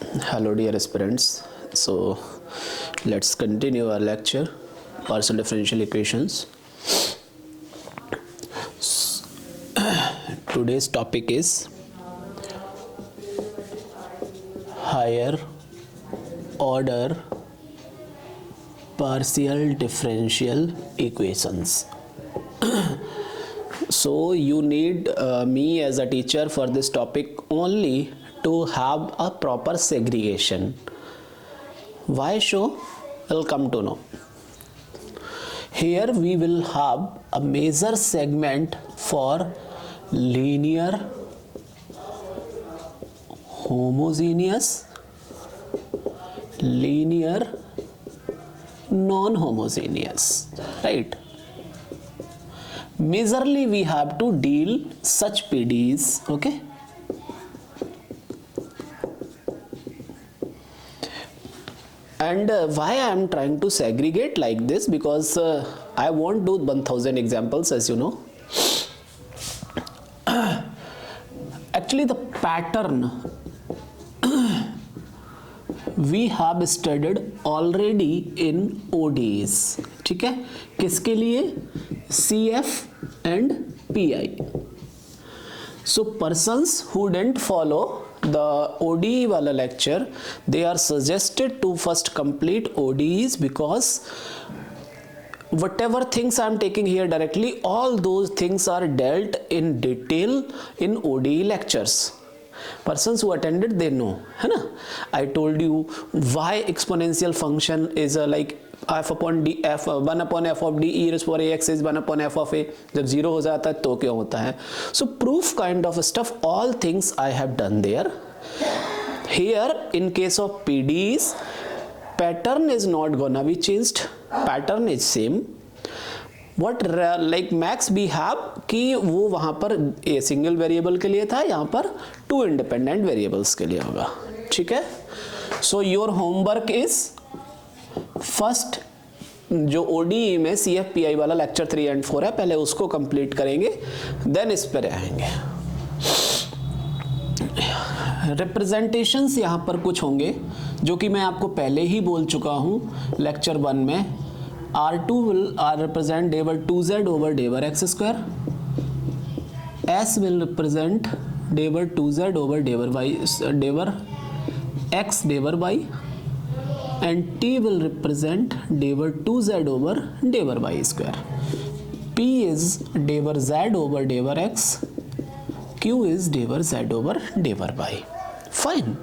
Hello dear aspirants. So let's continue our lecture, partial differential equations. Today's topic is higher order partial differential equations. So you need me as a teacher for this topic only to have a proper segregation. Why so? I'll come to know. Here we will have a major segment for linear, homogeneous, linear, non-homogeneous, right? Majorly we have to deal such PDEs, okay? And why I am trying to segregate like this, because I won't do 1000 examples, as you know. Actually the pattern we have studied already in ODEs, ठीक है? किसके लिए? CF and PI. So persons who didn't follow the ODE wala lecture, they are suggested to first complete ODEs, because whatever things I am taking here directly, all those things are dealt in detail in ODE lectures. Persons who attended, they know, है ना? I told you why exponential function is like f upon d, f 1 upon f of d e raised power ax is 1 upon f of a. जब zero हो जाता है तो क्या होता है? So proof kind of stuff, all things I have done there. Here in case of PDEs, pattern is not gonna be changed, pattern is same. What like max we have कि वो वहाँ पर a single variable के लिए था, यहाँ पर two independent variables के लिए होगा, ठीक है? So your homework is first जो ODE में CFPI वाला लेक्चर 3 and 4 है, पहले उसको कंप्लीट करेंगे, देन इस पर आएंगे. रिप्रेजेंटेशंस यहाँ पर कुछ होंगे जो कि मैं आपको पहले ही बोल चुका हूँ लेक्चर 1 में. R2 will represent day 2z over day x square. S will represent day 2z over day y x day y. And T will represent day 2z over day y square. P is day z over day x. Q is day z over day y. Fine.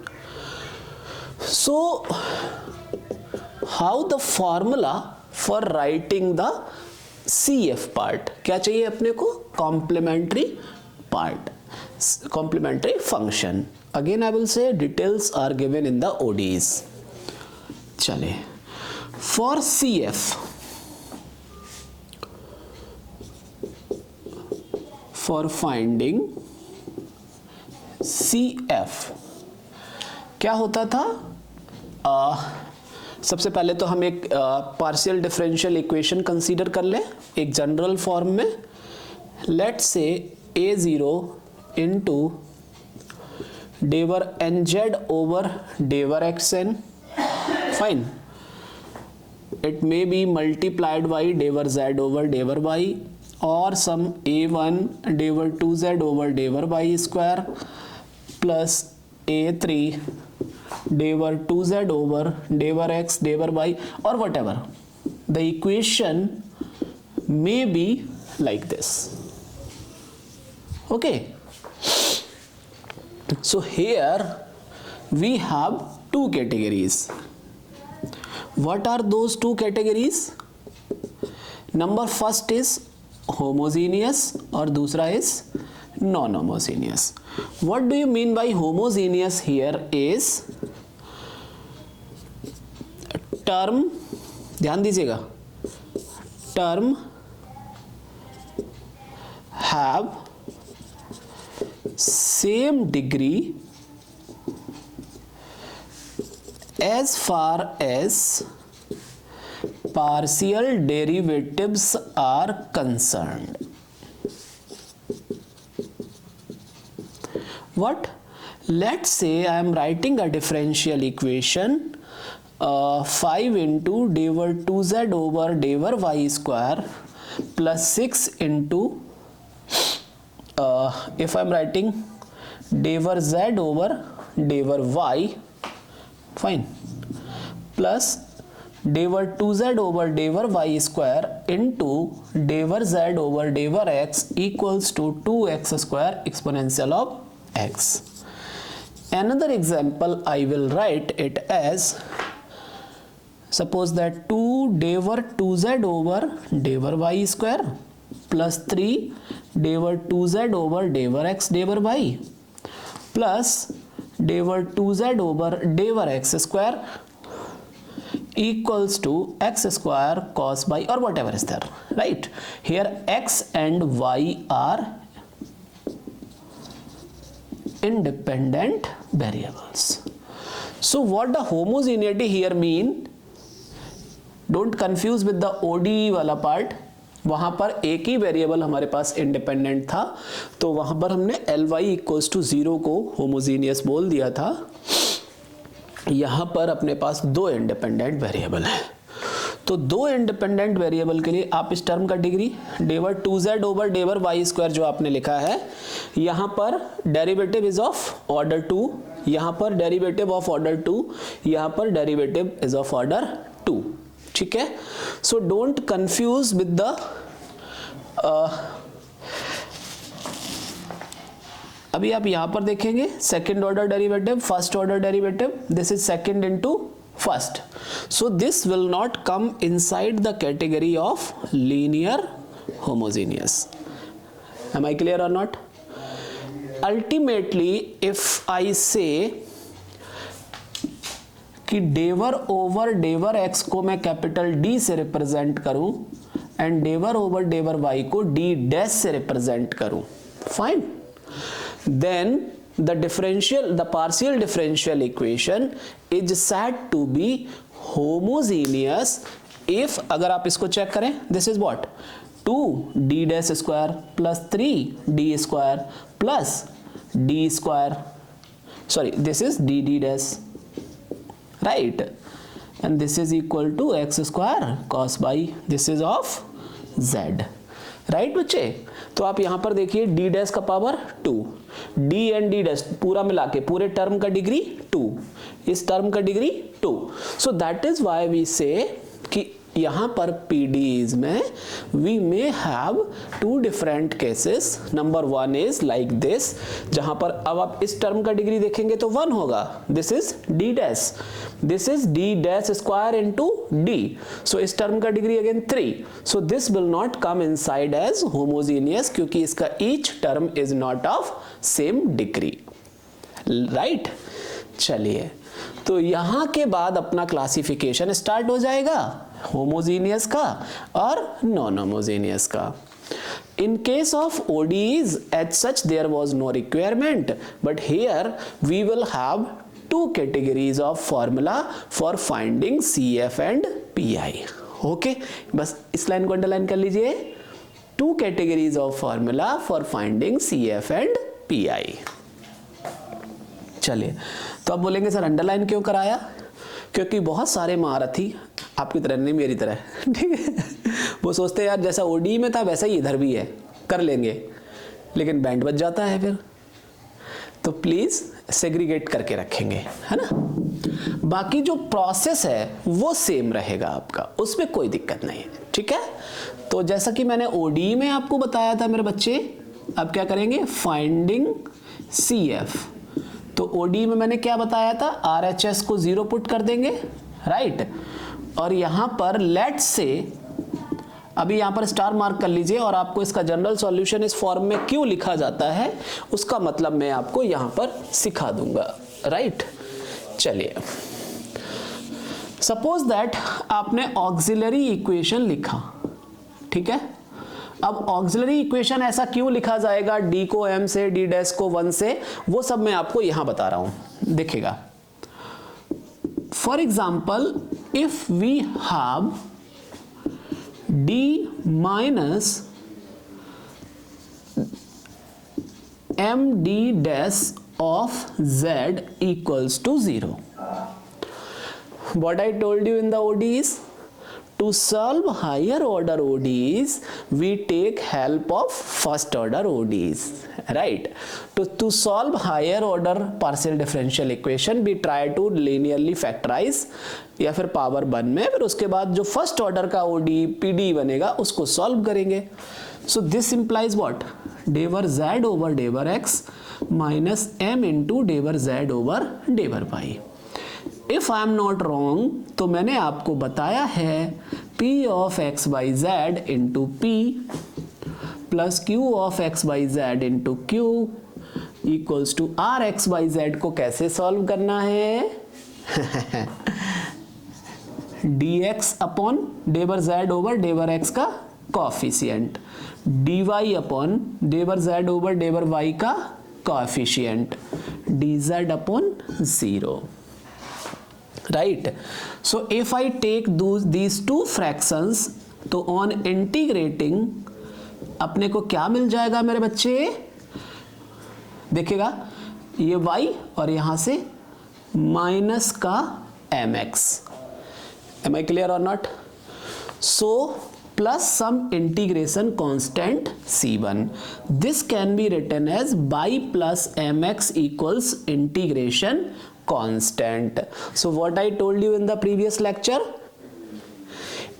So how the formula for writing the CF part? क्या चाहिए अपने को? Complementary part, complementary function. Again I will say details are given in the ODEs. चले, for CF, for finding CF क्या होता था? सबसे पहले तो हम एक पार्शियल डिफरेंशियल इक्वेशन कंसीडर कर लें एक जनरल फॉर्म में. Let's say A0 into del NZ over del XN. Fine. It may be multiplied by dever z over dever y, or some A1 dever 2z over dever y square plus A3 dever 2z over dever x dever y, or whatever. The equation may be like this. Okay. So here we have two categories. What are those two categories? Number first is homogeneous और दूसरा is non-homogeneous. What do you mean by homogeneous? Here is term, ध्यान दीजिएगा, term have same degree as far as partial derivatives are concerned. What? Let's say I am writing a differential equation 5 into d over 2z over d over y square plus 6 into if I am writing d over z over d over y, fine, plus d over 2z over d over y square into d over z over d over x equals to 2x square exponential of x. Another example, I will write it as, suppose that 2 d over 2z over d over y square plus 3 d over 2z over d over x d over y plus d over 2z over d over x square equals to x square cos by or whatever is there, right? Here x and y are independent variables. So what the homogeneity here mean? Don't confuse with the ODE वाला part. वहां पर एक ही variable हमारे पास independent था, तो वहां पर हमने Ly इक्वल्स टू 0 को होमोजीनियस बोल दिया था. यहां पर अपने पास दो इंडिपेंडेंट वेरिएबल है, तो दो इंडिपेंडेंट वेरिएबल के लिए आप इस टर्म का degree del 2z over del y square जो आपने लिखा है, यहां पर डेरिवेटिव इज ऑफ ऑर्डर 2, यहां पर डेरिवेटिव ऑफ ऑर्डर 2, यहां पर डेरिवेटिव इज ऑफ ऑर्डर 2. ठीक है, so don't confuse with the अभी आप यहां पर देखेंगे second order derivative, first order derivative, this is second into first, so this will not come inside the category of linear homogeneous. Am I clear or not? Ultimately if I say कि डेवर over डेवर x को मैं capital D से represent करूं and डेवर over del y को D dash से represent करूं, fine, then the partial differential equation is said to be homogeneous if, अगर आप इसको चेक करें, this is what 2d dash square plus 3d square plus d square, sorry, this is dd dash, right, and this is equal to x square cos by this is of z, right बच्चे. तो आप यहां पर देखिए d dash का power 2, d and d dash पूरा मिला के पूरे टर्म का डिग्री 2, इस टर्म का degree 2. So that is why we say कि यहां पर PDEs में we may have two different cases. Number 1 is like this, जहां पर अब आप इस टर्म का डिग्री देखेंगे तो 1 होगा, this is d dash, this is d dash square into d, सो इस टर्म का degree again 3, so this will not come inside as homogeneous क्योंकि इसका each term is not of same degree, right. चलिए, तो यहां के बाद अपना क्लासिफिकेशन स्टार्ट हो जाएगा होमोजेनियस का और नॉन होमोजेनियस का. In case of ODEs, as such there was no requirement, but here we will have two categories of formula for finding CF and PI. Okay, बस इस लाइन को underline कर लीजिए, two categories of formula for finding CF and PI. चलिए, तो अब बोलेंगे sir underline क्यों कराया? क्योंकि बहुत सारे महारथी आपकी तरह नहीं, मेरी तरह, ठीक है, वो सोचते हैं यार जैसा ओडी में था वैसा ही इधर भी है, कर लेंगे, लेकिन बैंड बज जाता है फिर, तो प्लीज सेग्रीगेट करके रखेंगे, है ना. बाकी जो प्रोसेस है वो सेम रहेगा आपका, उसमें कोई दिक्कत नहीं है, ठीक है. तो जैसा कि मैंने ओडी में आपको बताया था मेरे बच्चे, अब क्या करेंगे, फाइंडिंग CF. तो ओडी में मैंने क्या बताया था, RHS को 0 पुट कर देंगे, राइट, और यहां पर लेट्स से, अभी यहां पर स्टार मार्क कर लीजिए, और आपको इसका जनरल सॉल्यूशन इस फॉर्म में क्यों लिखा जाता है उसका मतलब मैं आपको यहां पर सिखा दूंगा, राइट. चलिए, सपोज दैट आपने ऑक्सिलरी इक्वेशन लिखा, ठीक है. अब ऑक्सिलरी इक्वेशन ऐसा क्यों लिखा जाएगा, d को m से, d डैश को 1 से, वो सब मैं आपको यहां बता रहा हूं, देखिएगा. For example, if we have d minus m d dash of z equals to 0. What I told you in the ODEs, to solve higher order ODEs, we take help of first order ODEs, right? To solve higher order partial differential equation, we try to linearly factorize या फिर power 1 में, फिर उसके बाद जो first order का ODE PD बनेगा उसको सॉल्व करेंगे. So this implies what? Devar z over devar x minus m into devar z over devar y. If I am not wrong, तो मैंने आपको बताया है P of x by z into P plus Q of x by z into Q equals to R x by z को कैसे solve करना है? dx upon del z over डेवर x का coefficient, dy upon del z over del y का coefficient, dz upon 0. Right? So if I take these two fractions, तो on integrating अपने को क्या मिल जाएगा मेरे बच्चे? देखिएगा ये y और यहां से माइनस का mx. Am I clear or not? So plus some integration constant c1. This can be written as y plus mx equals integration constant. So what I told you in the previous lecture,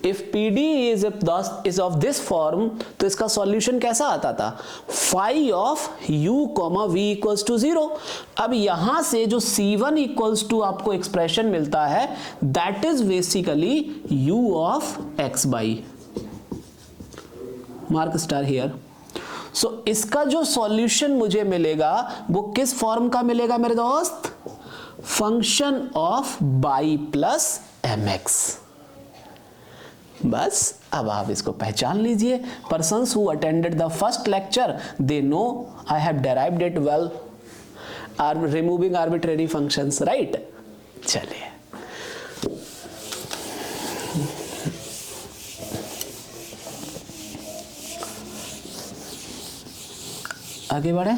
if PD is of this form, तो इसका solution कैसा आता था? phi of u, v equals to 0. अब यहां से जो c1 equals to आपको एक्सप्रेशन मिलता है, that is basically u of x by. Mark star here. So इसका जो सॉल्यूशन मुझे मिलेगा वो किस फॉर्म का मिलेगा मेरे दोस्त? Function of y plus mx. बस अब आप इसको पहचान लीजिए. Persons who attended the first lecture, they know I have derived it well. Are removing arbitrary functions, right? चलिए आगे बढ़े.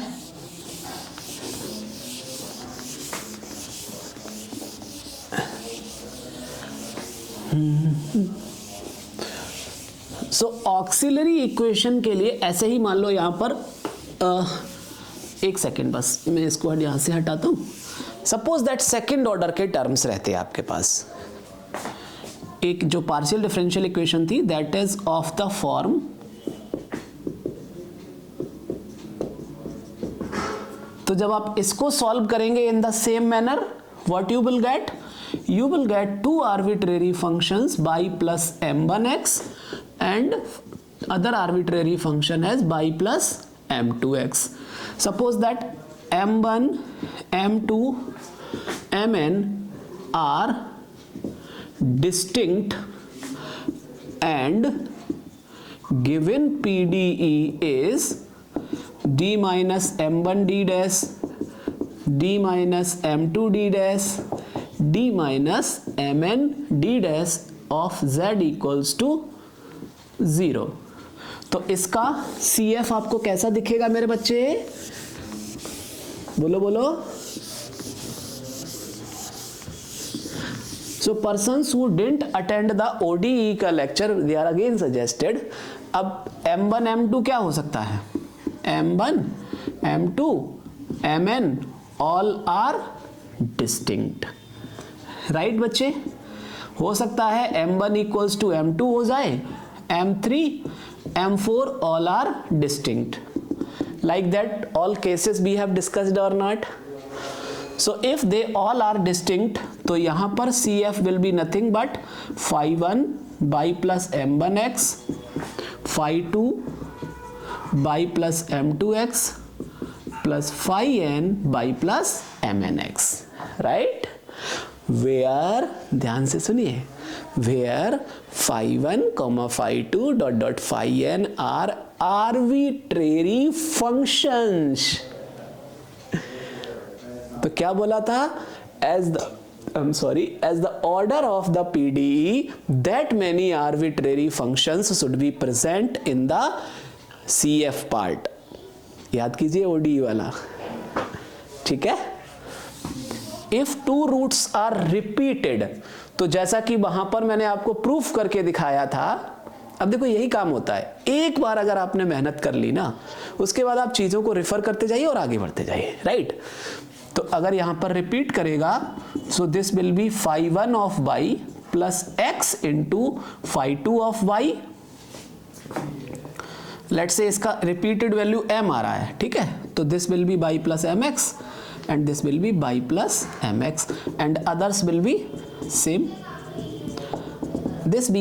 सो ऑक्सिलरी इक्वेशन के लिए ऐसे ही मान लो यहां पर एक सेकेंड बस मैं इसको यहां से हटाता हूं. सपोज दैट सेकेंड ऑर्डर के टर्म्स रहते हैं आपके पास. एक जो पार्शियल डिफरेंशियल इक्वेशन थी that is of the form, तो जब आप इसको सॉल्व करेंगे in the same manner, what you will gate? You will get two arbitrary functions y plus m1x and other arbitrary function as y plus m2x. Suppose that m1, m2, mn are distinct and given PDE is d minus m1 d dash, d minus m2 d dash, d minus mn d dash of z equals to 0. तो इसका CF आपको कैसा दिखेगा मेरे बच्चे? बोलो बोलो. So persons who didn't attend the ODE का lecture, they are again suggested. अब m1 m2 क्या हो सकता है? m1 m2 mn all are distinct. Right बच्चे? हो सकता है m1 equals to m2 हो जाए, m3 m4 all are distinct. Like that all cases we have discussed or not? So if they all are distinct, तो यहां पर CF will be nothing but phi 1 y plus m1x, phi 2 y plus m2x plus phi n y plus mnx. right? Where, ध्यान से सुनिए, where phi 1 phi 2 dot dot phi n are arbitrary functions. तो क्या बोला था? as the order of the PDE, that many arbitrary functions should be present in the CF part. याद कीजिए ODE वाला. ठीक है। If two roots are repeated, तो जैसा कि वहां पर मैंने आपको प्रूफ करके दिखाया था, अब देखो यही काम होता है, एक बार अगर आपने मेहनत कर ली ना, उसके बाद आप चीजों को रिफर करते जाइए और आगे बढ़ते जाइए, राइट। तो अगर यहां पर रिपीट करेगा, सो this will B phi 1 of y plus x into phi 2 of y। Let's say इसका रिपीटेड वैल्यू m आ रहा है, ठीक है, तो this will B y plus mx and this will be y plus mx and others will be same. This we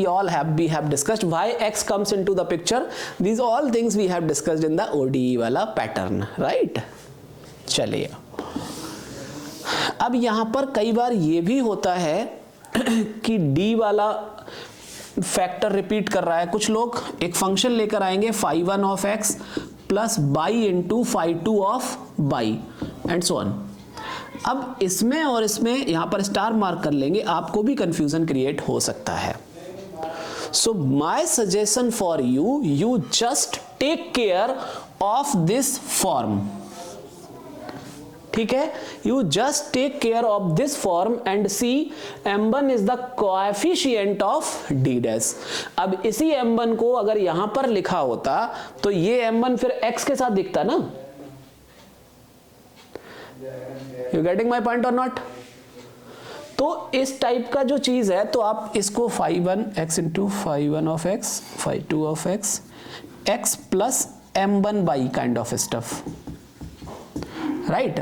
have discussed. Why x comes into the picture, these all things we have discussed in the ODE वाला pattern, right? चलिए, अब यहाँ पर कई बार ये भी होता है कि d वाला फैक्टर रिपीट कर रहा है। कुछ लोग एक फंक्शन लेकर आएंगे phi 1 of x plus by into phi 2 of by and so on. अब इसमें और इसमें यहां पर स्टार मार्क कर लेंगे, आपको भी कंफ्यूजन क्रिएट हो सकता है। So my suggestion for you, you just take care of this form, ठीक है, you just take care of this form and see m1 is the coefficient of d dash. अब इसी m1 को अगर यहां पर लिखा होता तो ये m1 फिर x के साथ दिखता ना। You getting my point or not? तो इस टाइप का जो चीज है, तो आप इसको phi 1 x into phi 1 of x, phi 2 of x, x plus m1 by kind of stuff, right.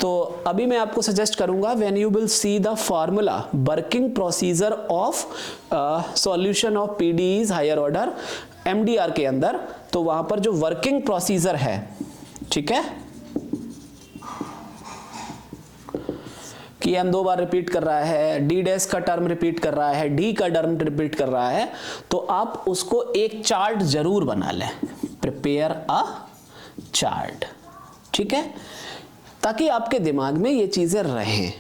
तो अभी मैं आपको सजेस्ट करूंगा, when you will see the formula working procedure of solution of PDEs higher order MDR के अंदर, तो वहां पर जो वर्किंग प्रोसीजर है, ठीक है, कि m 2 बार रिपीट कर रहा है, d डैश का टर्म रिपीट कर रहा है, d का टर्म रिपीट कर रहा है, तो आप उसको एक चार्ट जरूर बना लें, प्रिपेयर अ चार्ट, ठीक है, ताकि आपके दिमाग में ये चीजें रहें।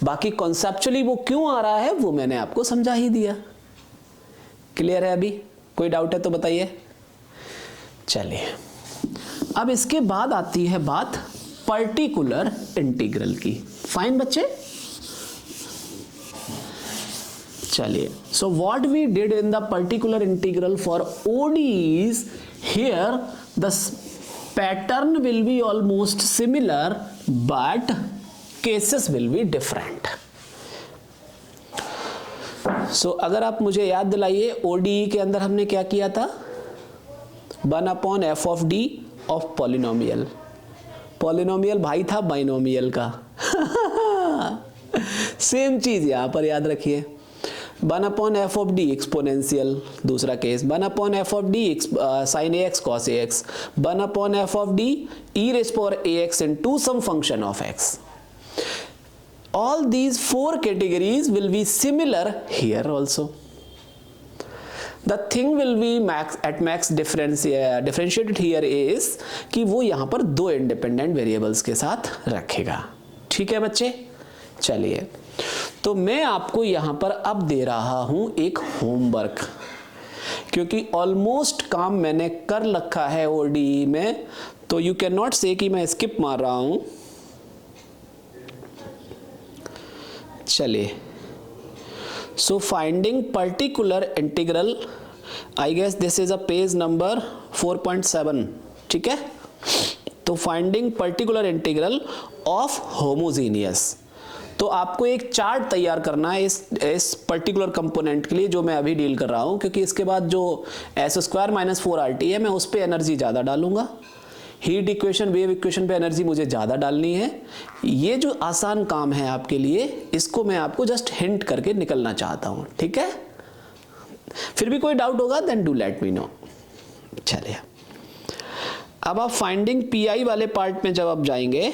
बाकी कॉन्सेप्चुअली वो क्यों आ रहा है वो मैंने आपको समझा ही दिया। क्लियर है? अभी कोई डाउट है तो बताइए। चलिए, अब इसके बाद आती है बात पर्टिकुलर इंटीग्रल की। फाइन बच्चे, चलिए, so what we did in the particular integral for ODEs, here the pattern will be almost similar but cases will be different. So अगर आप मुझे याद दिलाइए, ODE के अंदर हमने क्या किया था, 1 upon f of d of polynomial. Polynomial भाई था बाइनोमियल का सेम चीज यहां पर याद रखिए, 1 upon f of d exponential, दूसरा case 1 upon f of d sin ax cos ax, 1 upon f of d e raised power ax into some function of x. All these 4 categories will be similar here also. The thing will be max differentiated here is कि वो यहां पर 2 independent variables के साथ रखेगा। ठीक है बच्चे, चलिए, तो मैं आपको यहां पर अब दे रहा हूं एक होमवर्क, क्योंकि ऑलमोस्ट काम मैंने कर रखा है ODE में, तो यू कैन नॉट से कि मैं स्किप मार रहा हूं। चलिए, so finding particular integral, I guess this is a page number 4.7, ठीक है। तो finding particular integral of homogeneous, तो आपको एक चार्ट तैयार करना है इस पर्टिकुलर कंपोनेंट के लिए जो मैं अभी डील कर रहा हूं, क्योंकि इसके बाद जो s² - 4RT है, मैं उस पर एनर्जी ज़्यादा डालूंगा। हीट इक्वेशन, वेव इक्वेशन पे एनर्जी मुझे ज़्यादा डालनी है। ये जो आसान काम है आपके लिए, इसको मैं आपको जस्ट हिंट करके निकलना चाहता हूँ, ठीक है। फिर भी कोई डाउट होगा then do let me know. चलिए, अब आप फाइंडिंग PI वाले पार्ट में जब आप जाएंगे,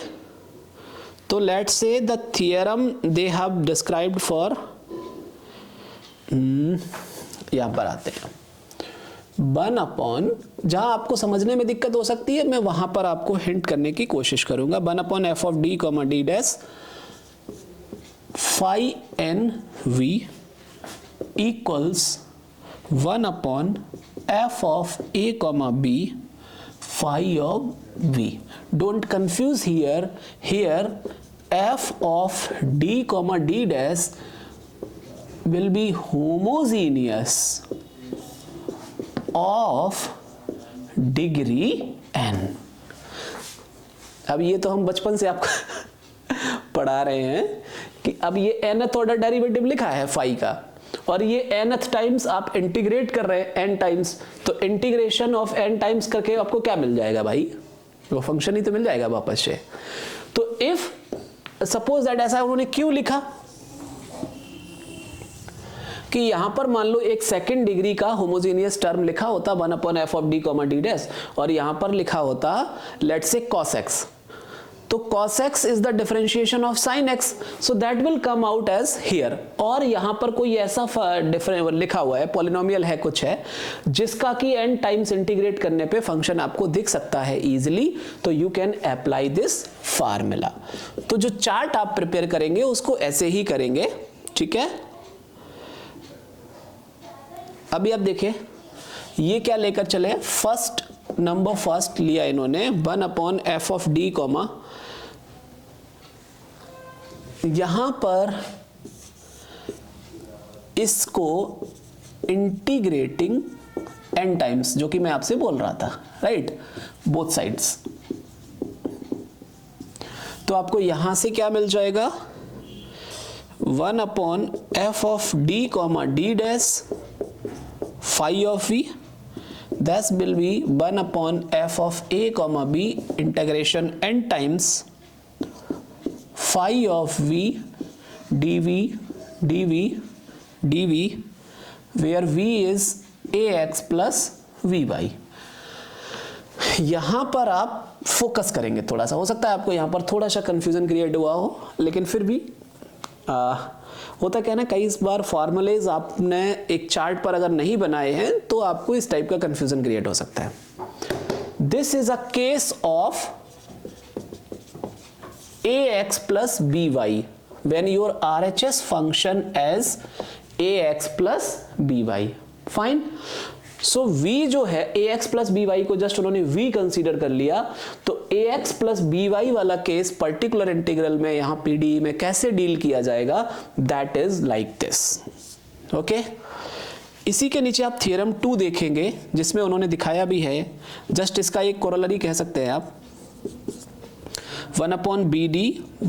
तो let's say the theorem they have described for, यहां पर आते हैं 1 upon, जहां आपको समझने में दिक्कत हो सकती है मैं वहां पर आपको हिंट करने की कोशिश करूंगा। 1 upon f of d, d dash phi nv equals 1 upon f of a, b phi of v. Don't confuse here. Here f of d comma d dash will be homogeneous of degree n. अब ये तो हम बचपन से आपको पढ़ा रहे हैं कि अब ये nth ऑर्डर डेरिवेटिव लिखा है फाई का, और ये nth टाइम्स आप इंटीग्रेट कर रहे हैं n टाइम्स, तो इंटीग्रेशन ऑफ n टाइम्स करके आपको क्या मिल जाएगा भाई? वो फंक्शन ही तो मिल जाएगा वापस से. तो इफ सपोज दैट, ऐसा उन्होंने क्यों लिखा कि यहां पर मान लो एक सेकंड डिग्री का होमोजेनियस टर्म लिखा होता 1/f of d comma d dash, और यहां पर लिखा होता लेट्स से cos x. तो cos x is the differentiation of sin x, so that will come out as here. और यहां पर कोई ऐसा लिखा हुआ है, पॉलिनोमियल है कुछ है, जिसका कि n टाइम्स इंटीग्रेट करने पे फंक्शन आपको दिख सकता है इजीली, तो you can apply this formula. तो जो चार्ट आप प्रिपेयर करेंगे उसको ऐसे ही करेंगे, ठीक है. अभी आप देखिए ये क्या लेकर चले, फर्स्ट नंबर फर्स्ट लिया इन्होंने 1/f ऑफ d कॉमा, यहां पर इसको इंटीग्रेटिंग n टाइम्स, जो कि मैं आपसे बोल रहा था, राइट, बोथ साइड्स. तो आपको यहां से क्या मिल जाएगा, 1/f of d comma d dash phi of v, that will be 1/f of a comma b integration n times phi of v dv dv dv, where v is ax plus vy. यहां पर आप focus करेंगे, थोड़ा सा हो सकता है आपको यहां पर थोड़ा सा कंफ्यूजन क्रिएट हुआ हो, लेकिन फिर भी होता क्या है ना, कई बार फॉर्मूलेज आपने एक चार्ट पर अगर नहीं बनाए हैं तो आपको इस टाइप का कंफ्यूजन क्रिएट हो सकता है. This is a case of ax plus by when your RHS function as ax plus by. Fine. So v जो है ax plus by को जस्ट उन्होंने v कंसीडर कर लिया, तो ax plus by वाला केस पर्टिकुलर इंटीग्रल में यहां पीडीई में कैसे डील किया जाएगा, that is like this. Okay, इसी के नीचे आप थ्योरम 2 देखेंगे जिसमें उन्होंने दिखाया भी है, जस्ट इसका एक कोरोलरी कह सकते हैं आप, 1/bd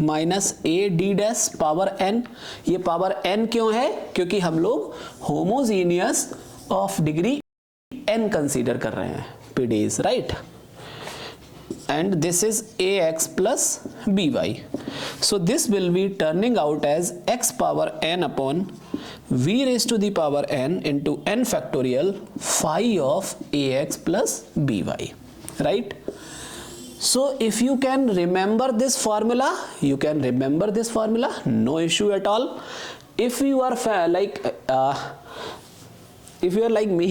minus a d dash power n. ये पावर n क्यों है, क्योंकि हम लोग homogeneous of degree n consider कर रहे हैं, PDs, right. And this is ax plus by. So this will be turning out as x power n upon v raised to the power n into n factorial phi of ax plus by, right. So if you can remember this formula, you can remember this formula, no issue at all. If you are if you are like me,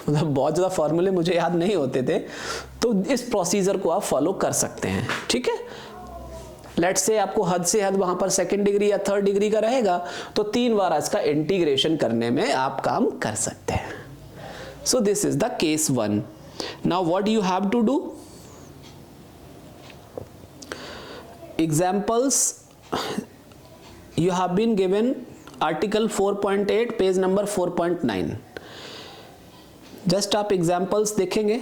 मतलब बहुत ज़्यादा फॉर्मूले मुझे याद नहीं होते थे, तो इस प्रोसीजर को आप फॉलो कर सकते हैं, ठीक है. लेट्स से आपको हद से हद वहां पर सेकंड डिग्री या थर्ड डिग्री का रहेगा, तो 3 बार इसका इंटीग्रेशन करने में आप काम कर सकते हैं. So this is the case 1. Now what you have to do, examples you have been given article 4.8 page number 4.9. जस्ट आप एग्जाम्पल्स देखेंगे,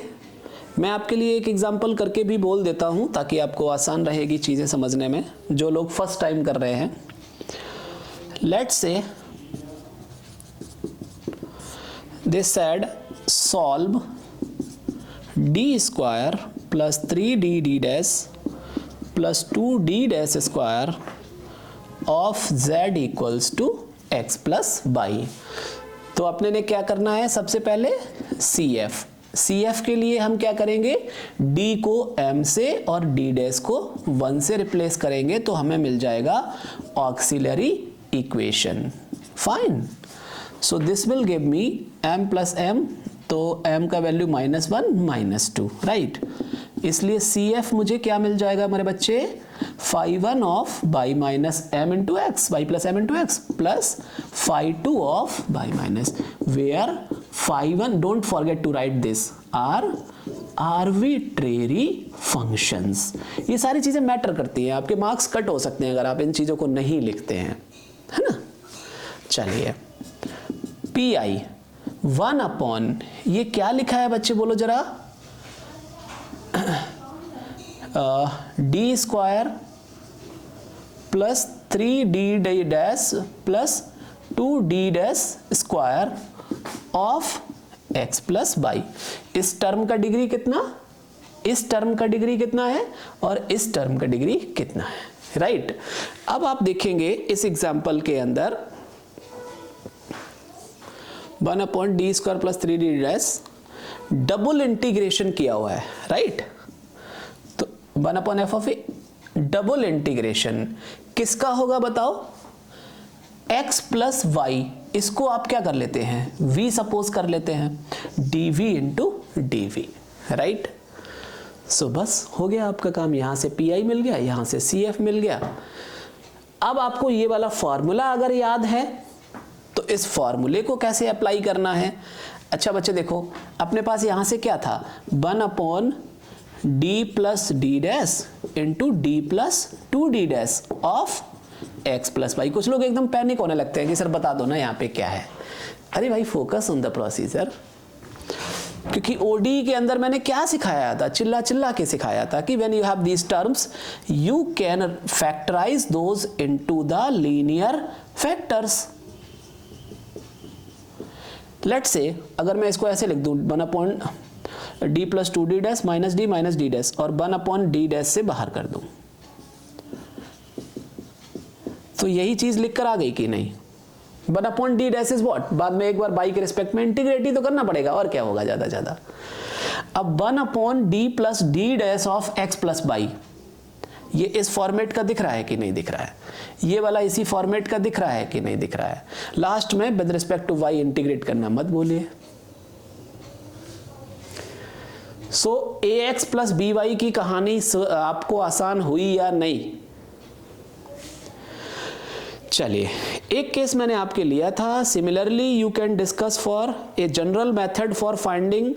मैं आपके लिए एक एग्जाम्पल करके भी बोल देता हूं ताकि आपको आसान रहेगी चीज़ें समझने में, जो लोग फर्स्ट टाइम कर रहे हैं. Let's say they said solve d square plus 3d dash plus 2d dash square of z equals to x plus by. तो अपने ने क्या करना है, सबसे पहले CF के लिए हम क्या करेंगे, d को m से और d डैश को 1 से रिप्लेस करेंगे, तो हमें मिल जाएगा auxiliary equation. Fine. So this will give me m plus m, तो m का वैल्यू -1 -2, राइट. इसलिए CF मुझे क्या मिल जाएगा मेरे बच्चे, phi1 of y minus m into x, y plus m into x, plus phi2 of y minus, where phi1, don't forget to write this, are arbitrary functions. ये सारी चीजें मैटर करती हैं, आपके मार्क्स कट हो सकते हैं अगर आप इन चीजों को नहीं लिखते हैं, है ना। चलिए पी आई 1 अपॉन, ये क्या लिखा है बच्चे बोलो जरा, d square plus 3d dash plus 2d dash square of x plus y. इस टर्म का डिग्री कितना, इस टर्म का डिग्री कितना है और इस टर्म का डिग्री कितना है, राइट। अब आप देखेंगे इस एग्जांपल के अंदर 1 upon D square plus 3d dash double integration किया हुआ है, राइट। तो 1 upon F of A double integration किसका होगा बताओ, x प्लस वाई, इसको आप क्या कर लेते हैं, v सपोज कर लेते हैं, dv इंटू dv, राइट। सो बस हो गया आपका काम, यहां से pi मिल गया, यहां से cf मिल गया। अब आपको ये वाला फॉर्मूला अगर याद है तो इस फॉर्मूले को कैसे अप्लाई करना है। अच्छा बच्चे देखो, अपने पास यहां से क्या था, 1 upon d plus d dash into d plus 2d dash of x plus y. कुछ लोग एकदम पैनिक होने लगते हैं कि सर बता दो ना यहाँ पे क्या है। अरे भाई फोकस ऑन द प्रोसीजर, क्योंकि ओडी के अंदर मैंने क्या सिखाया था, चिल्ला चिल्ला के सिखाया था कि when you have these terms you can factorise those into the linear factors. Let's say अगर मैं इसको ऐसे लिख दूं 1 upon d plus 2d dash minus d dash और 1 अपॉन डी डैश से बाहर कर दूं, तो यही चीज लिखकर आ गई कि नहीं। 1 upon D dash is what, बाद में एक बार बाई के रिस्पेक्ट में इंटीग्रेट ही तो करना पड़ेगा, और क्या होगा ज्यादा ज्यादा। अब 1 upon d plus d dash of x plus y, ये इस फॉर्मेट का दिख रहा है कि नहीं दिख रहा है, ये वाला इसी फॉर्मेट का दिख रहा है कि नहीं दिख रहा है। लास्ट में with respect to y integrate करना मत बोलिए। So a x plus B y की कहानी आपको आसान हुई या नहीं। चलिए एक केस मैंने आपके लिया था, similarly you can discuss for a general method for finding.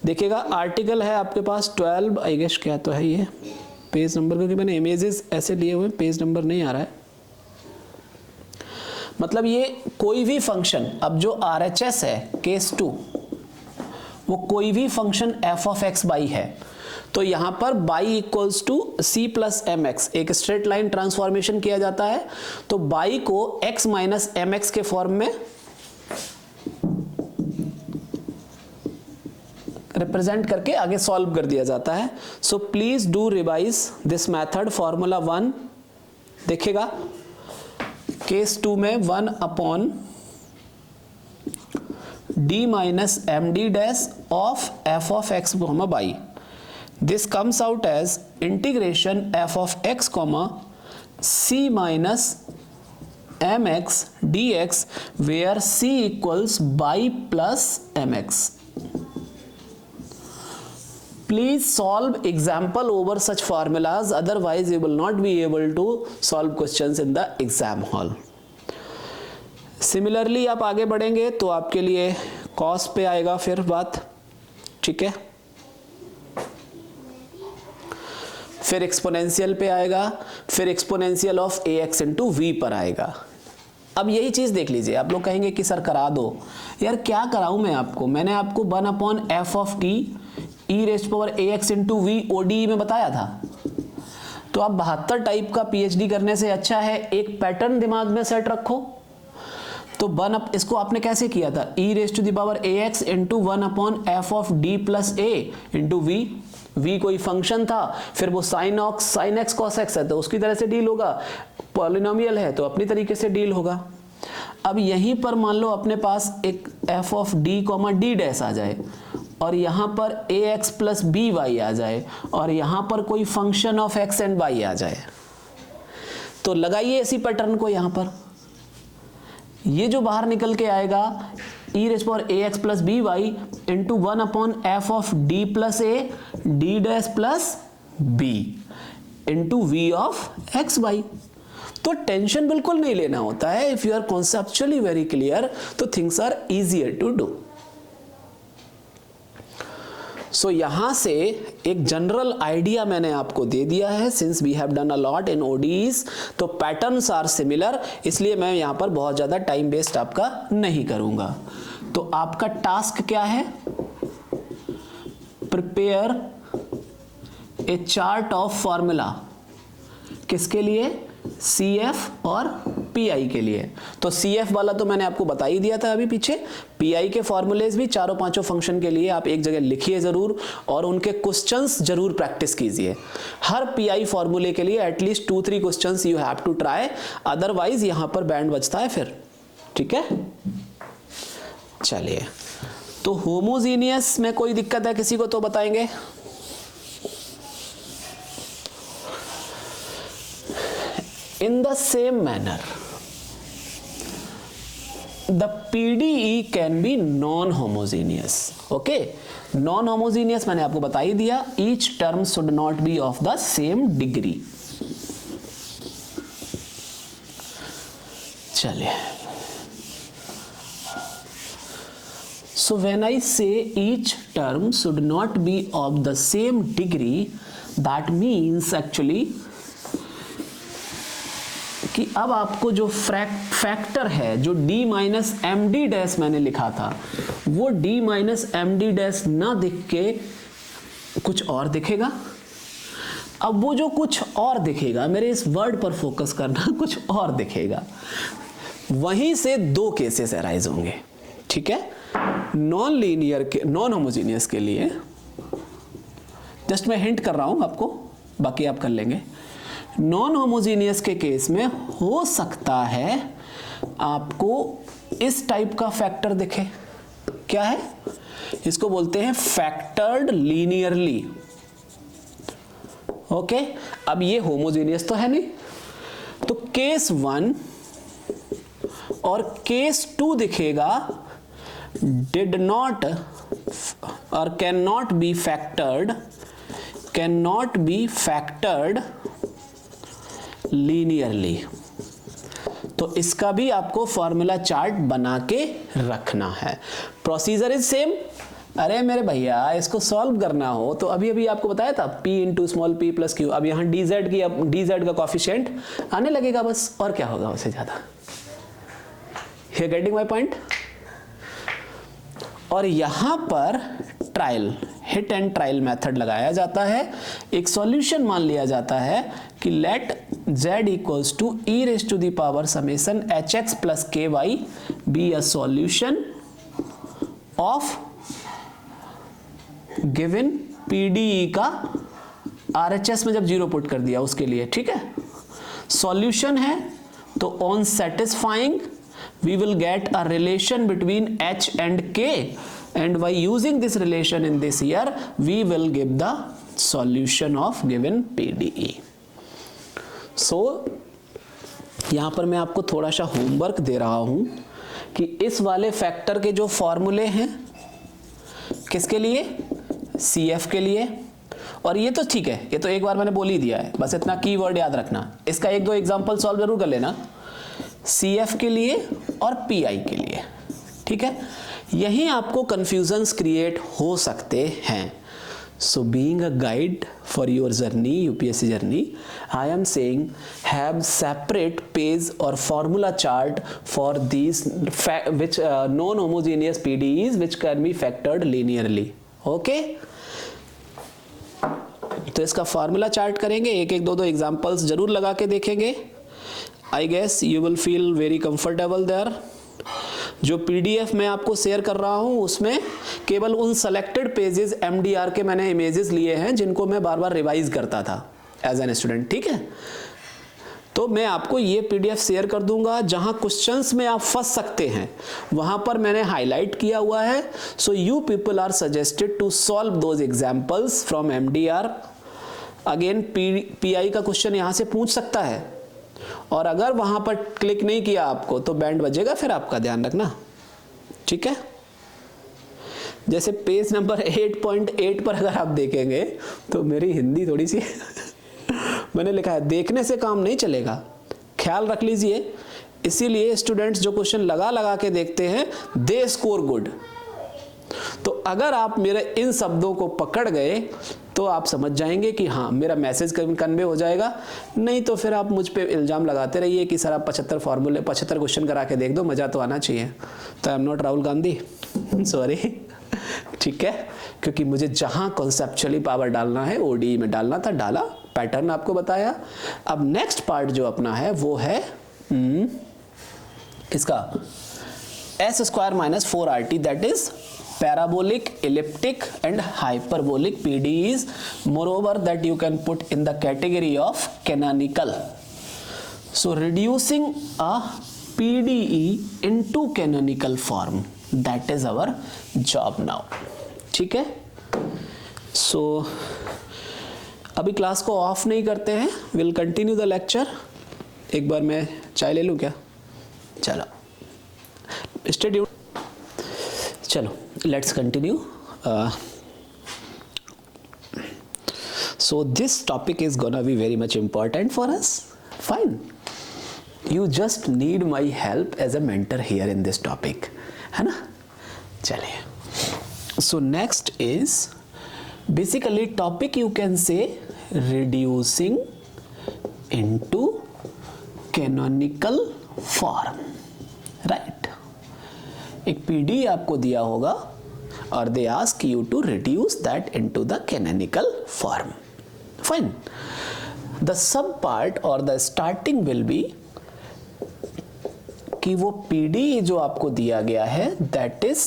देखिएगा आर्टिकल है आपके पास 12 आई गेस, क्या तो है ये पेज नंबर, क्योंकि मैंने इमेजेस ऐसे लिए हुए पेज नंबर नहीं आ रहा है। मतलब ये कोई भी फंक्शन, अब जो RHS है केस 2, वो कोई भी function f of x y है, तो यहां पर y equals to c plus m x, एक स्ट्रेट लाइन ट्रांसफॉर्मेशन किया जाता है, तो बाई को x माइनस एम एक्स के फॉर्म में रिप्रेजेंट करके आगे सॉल्व कर दिया जाता है। So please do revise this method. Formula 1 देखिएगा, केस 2 में 1 upon d minus m d dash of f of x comma by, this comes out as integration f of x comma c minus mx dx where c equals by plus mx. Please solve example over such formulas, otherwise you will not be able to solve questions in the exam hall. Similarly आप आगे बढ़ेंगे तो आपके लिए cos पे आएगा फिर बात, ठीक है, फिर एक्सपोनेंशियल पे आएगा, फिर exponential of ax into v पर आएगा। अब यही चीज देख लीजिए, आप लोग कहेंगे कि सर करा दो, यार क्या कराऊं मैं आपको, मैंने आपको 1 upon F of t e raise power ax into v ODE में बताया था। तो आप 72 टाइप का पीएचडी करने से अच्छा है एक पैटर्न दिमाग में सेट रखो। तो इसको आपने कैसे किया था, e raised to the power ax into 1 upon F of D plus A into V, v कोई फंक्शन था, फिर वो sin x cos x है तो उसकी तरह से डील होगा, पॉलिनोमियल है तो अपनी तरीके से डील होगा। अब यहीं पर मान लो अपने पास एक f of d comma d dash आ जाए और यहाँ पर ax प्लस बी वाई आ जाए और यहाँ पर कोई function of x and y आ जाए, तो लगाइए इसी पैटर्न को यहाँ पर। ये जो बाहर निकल के आएगा e raise power ax plus B Y into 1 upon F of d plus A D dash plus B into V of X Y. तो टेंशन बिल्कुल नहीं लेना होता है, if you are conceptually very clear तो things are easier to do. So यहां से एक जनरल आइडिया मैंने आपको दे दिया है, since we have done a lot in ODEs, तो पैटर्न्स आर सिमिलर, इसलिए मैं यहां पर बहुत ज्यादा टाइम वेस्ट आपका नहीं करूंगा। तो आपका टास्क क्या है? Prepare a chart of formula, किसके लिए? CF और PI के लिए। तो CF वाला तो मैंने आपको बता ही दिया था अभी पीछे। PI के फॉर्मूलेज भी चारों पांचों फंक्शन के लिए आप एक जगह लिखिए जरूर, और उनके क्वेश्चंस जरूर प्रैक्टिस कीजिए। हर PI फॉर्मूले के लिए at least 2-3 questions you have to try, otherwise यहां पर बैंड बजता है फिर। ठीक है, चलिए। तो होमोजीनियस में कोई दिक्कत है किसी को तो बताएंगे? In the same manner, the PDE can be non-homogeneous. Okay, non-homogeneous मैंने आपको बता ही दिया, each term should not be of the same degree. चलिए, so when I say each term should not be of the same degree, that means actually कि अब आपको जो factor है, जो d minus m d dash मैंने लिखा था, वो d minus m d dash ना दिख के कुछ और दिखेगा। अब वो जो कुछ और दिखेगा, मेरे इस वर्ड पर फोकस करना, कुछ और दिखेगा, वहीं से दो केसेस अराइज होंगे। ठीक है, नॉन लीनियर के, नॉन होमोजीनियस के लिए जस्ट मैं हिंट कर रहा हूं आपको, बाकी आप कर लेंगे। नॉन होमोजीनियस के केस में हो सकता है आपको इस टाइप का फैक्टर दिखे। क्या है? इसको बोलते हैं फैक्टर्ड लीनियरली। ओके, अब ये होमोजीनियस तो है नहीं, तो केस 1 और केस 2 दिखेगा डिड नॉट और can not B factored linearly. तो इसका भी आपको फॉर्मूला चार्ट बना के रखना है। Procedure is same. अरे मेरे भैया, इसको सॉल्व करना हो तो अभी अभी आपको बताया था p into small p plus Q. अब यहां dz का कॉफिशिएंट आने लगेगा बस, और क्या होगा उससे ज्यादा। You getting my point? और यहां पर trial, hit and trial method लगाया जाता है। एक सॉल्यूशन मान लिया जाता है कि let z equals to e raise to the power summation hx plus ky be a solution of given PDE का RHS में जब 0 पुट कर दिया उसके लिए। ठीक है, सॉल्यूशन है तो on satisfying we will get a relation between h and k, and by using this relation in this year we will give the solution of given PDE. So यहां पर मैं आपको थोड़ा सा होमवर्क दे रहा हूं कि इस वाले फैक्टर के जो फॉर्मूले हैं, किसके लिए? CF के लिए। और ये तो ठीक है, ये तो एक बार मैंने बोल ही दिया है, बस इतना कीवर्ड याद रखना। इसका एक दो एग्जांपल सॉल्व जरूर कर लेना, CF के लिए और PI के लिए। ठीक है, यही आपको कंफ्यूजन्स क्रिएट हो सकते हैं। So being a guide for your journey, UPSC journey, I am saying have separate page और formula chart for these which non homogeneous PDEs which can be factored linearly. Okay, तो इसका formula chart करेंगे, एक एक दो दो examples जरूर लगा के देखेंगे। I guess you will feel very comfortable there. जो PDF मैं आपको शेयर कर रहा हूं उसमें केवल उन सेलेक्टेड पेजेस MDR के मैंने इमेजेस लिए हैं जिनको मैं बार बार रिवाइज करता था एज एन स्टूडेंट। ठीक है, तो मैं आपको ये PDF शेयर कर दूंगा, जहां क्वेश्चंस में आप फंस सकते हैं वहां पर मैंने हाईलाइट किया हुआ है। So you people are suggested to solve those examples from MDR। Again PI का क्वेश्चन यहां से पूछ सकता है, और अगर वहां पर क्लिक नहीं किया आपको तो बैंड बजेगा, फिर आपका ध्यान रखना। ठीक है, जैसे पेज नंबर 8.8 पर अगर आप देखेंगे तो मेरी हिंदी थोड़ी सी मैंने लिखा है देखने से काम नहीं चलेगा, ख्याल रख लीजिए। इसीलिए स्टूडेंट्स जो क्वेश्चन लगा लगा के देखते हैं दे स्कोर गुड। तो अगर आप मेरे इन शब्दों को पकड़ गए तो आप समझ जाएंगे कि हाँ मेरा मैसेज कन्वे हो जाएगा। नहीं तो फिर आप मुझ पे इल्ज़ाम लगाते रहिए कि सर आप 75 क्वेश्चन करा के देख दो, मज़ा तो आना चाहिए। तो I am not Rahul Gandhi, sorry. ठीक है, क्योंकि मुझे जहां कॉन्सेप्चुअली पावर डालना है ओडी में डालना था, डाला, पैटर्न आपको बताया। अब नेक्स्ट पार्ट जो अपना है वो है इसका s square minus 4rt, that is parabolic, elliptic and hyperbolic. PD is moreover that you can put in the category of canonical. So reducing a PDE into canonical form, that is our job now. ठीक है, so अभी class को of नहीं करते हैं, will continue the lecture. एक बार मैं चाय ले लूँ क्या? चलो स्टे ट्यून्ड। चलो let's continue. So this topic is gonna be very much important for us. Fine, you just need my help as a mentor here in this topic, है ना? चलिए, so next is basically topic you can say reducing into canonical form, right? एक PD आपको दिया होगा और they ask you to reduce that into the canonical form. Fine. The sub part or the starting will be कि वो PD जो आपको दिया गया है that is,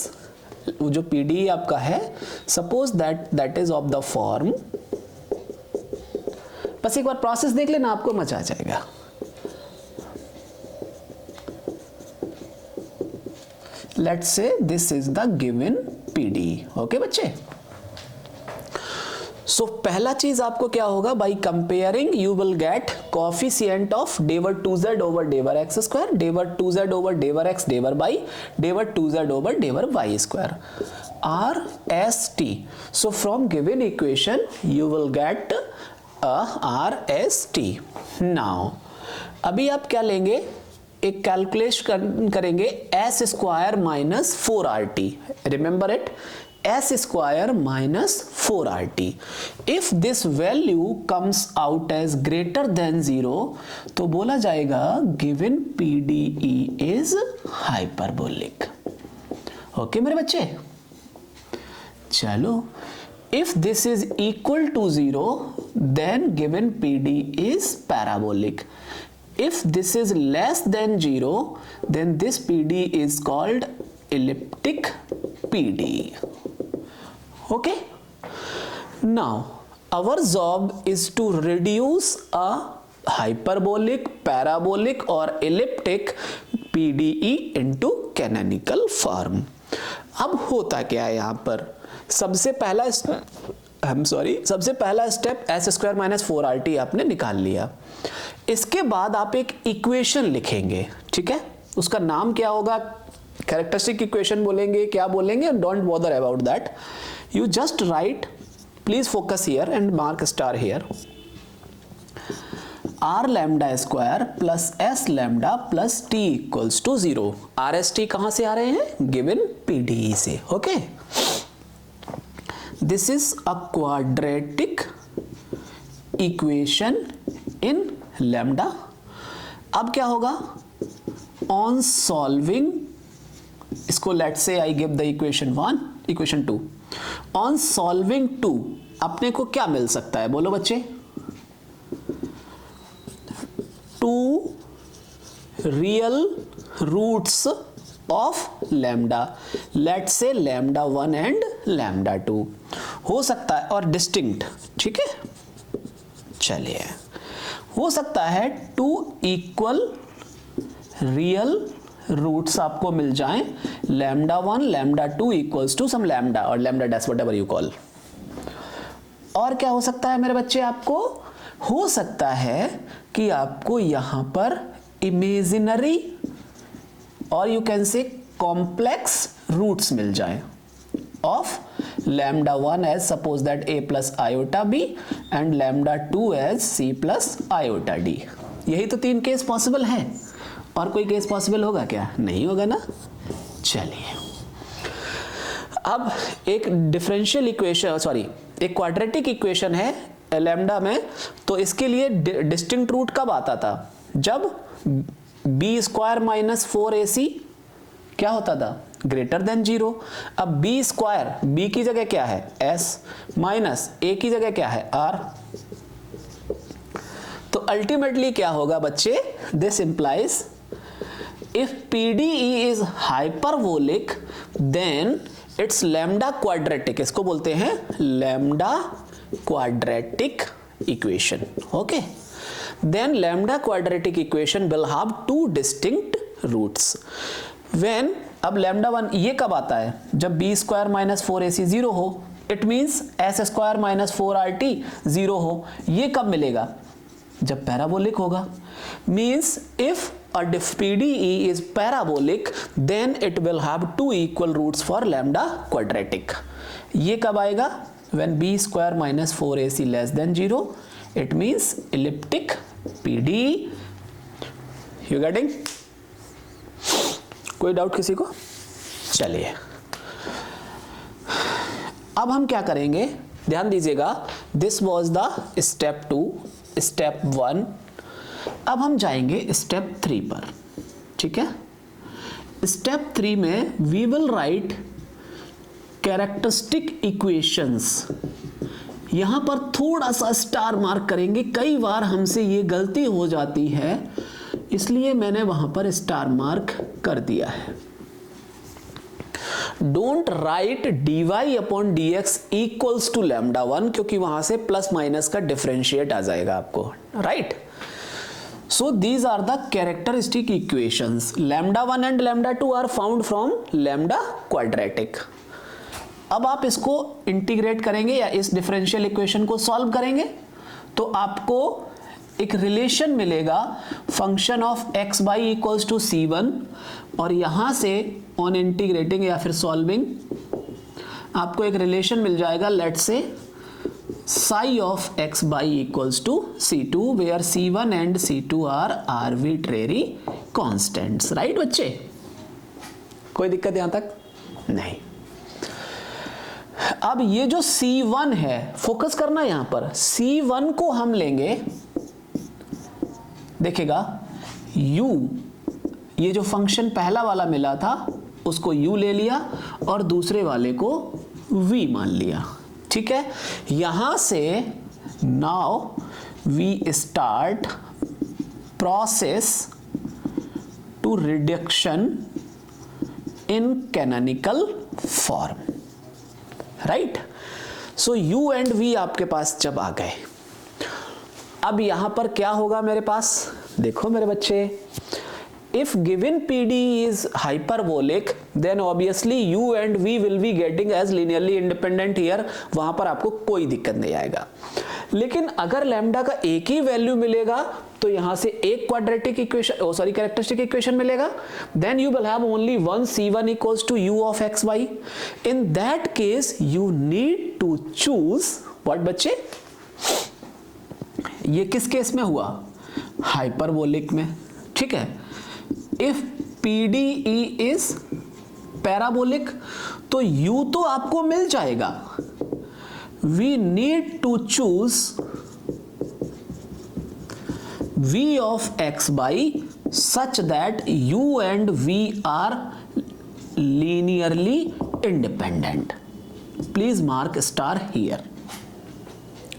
वो जो PD आपका है, suppose that is of the form, बस एक बार प्रोसेस देख लेना, आपको मजा आ जाएगा। Let's say this is the given PD. Okay बच्चे, सो पहला चीज आपको क्या होगा, by comparing you will get coefficient of del 2z over डेवर x square, del 2z over डेवर x del by del 2z over del y square, RST. So from given equation you will get RST. Now अभी आप क्या लेंगे, एक calculation करेंगे s square minus 4rt. Remember it, s square minus 4rt. If this value comes out as greater than 0 तो बोला जाएगा given PDE is hyperbolic. Okay मेरे बच्चे, चलो, if this is equal to 0 then given PD is parabolic. If this is less than 0 then this PD is called elliptic PD. Okay, now our job is to reduce a hyperbolic, parabolic or elliptic PDE into canonical form. अब होता क्या है यहाँ पर, सबसे पहला step s square minus 4rt आपने निकाल लिया। इसके बाद आप एक इक्वेशन लिखेंगे, ठीक है, उसका नाम क्या होगा, कैरेक्टरिस्टिक इक्वेशन बोलेंगे, क्या बोलेंगे, don't bother about that, you just write, please focus here and mark star here, r lambda square plus s lambda plus t equals to 0। RST कहां से आ रहे हैं, गिवन PDE से। Okay, this is a quadratic equation in lambda. अब क्या होगा, on solving इसको, let's say I give the equation 1, equation 2, on solving 2 अपने को क्या मिल सकता है, बोलो बच्चे, 2 real roots of lambda, let's say lambda 1 and lambda 2 हो सकता है, और डिस्टिंक्ट, ठीक है। चलिए, हो सकता है 2 इक्वल रियल रूट्स आपको मिल जाएं, lambda 1 lambda 2 equals to some lambda और lambda dash whatever you call. और क्या हो सकता है मेरे बच्चे, आपको हो सकता है कि आपको यहां पर इमेजिनरी और you can say complex roots मिल जाएं of lambda 1 as suppose that a plus iota b and lambda 2 as c plus iota d. यही तो 3 केस पॉसिबल हैं, और कोई केस पॉसिबल होगा क्या, नहीं होगा ना। चलिए, अब एक डिफरेंशियल इक्वेशन, सॉरी एक क्वाड्रेटिक इक्वेशन है लैम्डा में, तो इसके लिए डिस्टिंक्ट रूट कब आता था? जब बी स्क्वायर माइनस 4ac क्या होता था? Greater than 0। अब बी स्क्वायर, बी की जगह क्या है? s, माइनस a की जगह क्या है? r। तो अल्टीमेटली क्या होगा बच्चे? This implies if PDE is hyperbolic then it's lambda quadratic, इसको बोलते हैं lambda quadratic equation. Okay, then lambda quadratic equation will have two distinct roots when, अब लैम्डा 1 ये कब आता है? जब बी स्क्वायर माइनस 4ac 0 हो, it means S square minus 4rt 0 हो। ये कब मिलेगा? जब पैराबोलिक होगा। Means if a PDE is parabolic then it will have two equal roots for lambda quadratic। ये कब आएगा? when b square minus 4ac less than 0, it means elliptic PDE। you getting? कोई डाउट किसी को? चलिए अब हम क्या करेंगे, ध्यान दीजिएगा। This was the step 2, step 1। अब हम जाएंगे स्टेप 3 पर, ठीक है। स्टेप 3 में we will write characteristic equations. यहां पर थोड़ा सा स्टार मार्क करेंगे, कई बार हमसे ये गलती हो जाती है, इसलिए मैंने वहां पर स्टार मार्क कर दिया है। Don't write dy upon dx equals to lambda 1, क्योंकि वहां से प्लस माइनस का डिफरेंशिएट आ जाएगा आपको, right. So these are the characteristic equations. Lambda 1 and lambda 2 are found from lambda quadratic. अब आप इसको इंटीग्रेट करेंगे या इस डिफरेंशियल इक्वेशन को सॉल्व करेंगे तो आपको एक रिलेशन मिलेगा function of x y equals to c1, और यहां से ऑन इंटीग्रेटिंग या फिर सॉल्विंग आपको एक रिलेशन मिल जाएगा, लेट से psi of x by equals to c2 where c1 and c2 are arbitrary constants, right बच्चे? कोई दिक्कत यहां तक नहीं। अब ये जो c1 है, फोकस करना यहां पर, c1 को हम लेंगे, देखिएगा u, ये जो फंक्शन पहला वाला मिला था उसको u ले लिया और दूसरे वाले को v मान लिया, ठीक है। यहां से now we start process to reduction in canonical form, right. So u and v आपके पास जब आ गए, अब यहां पर क्या होगा मेरे पास? देखो मेरे बच्चे, if given PDE is hyperbolic then obviously u and v will be getting as linearly independent here, वहां पर आपको कोई दिक्कत नहीं आएगा। लेकिन अगर लैम्डा का एक ही वैल्यू मिलेगा तो यहां से एक quadratic equation, sorry characteristic equation मिलेगा, then you will have only one c1 equals to u of xy। in that case you need to choose what बच्चे? ये किस केस में हुआ? हाइपरबोलिक में, ठीक है। इफ PDE इज पैराबोलिक तो u तो आपको मिल जाएगा, we need to choose v of x y such that u and v are linearly independent. Please mark star here.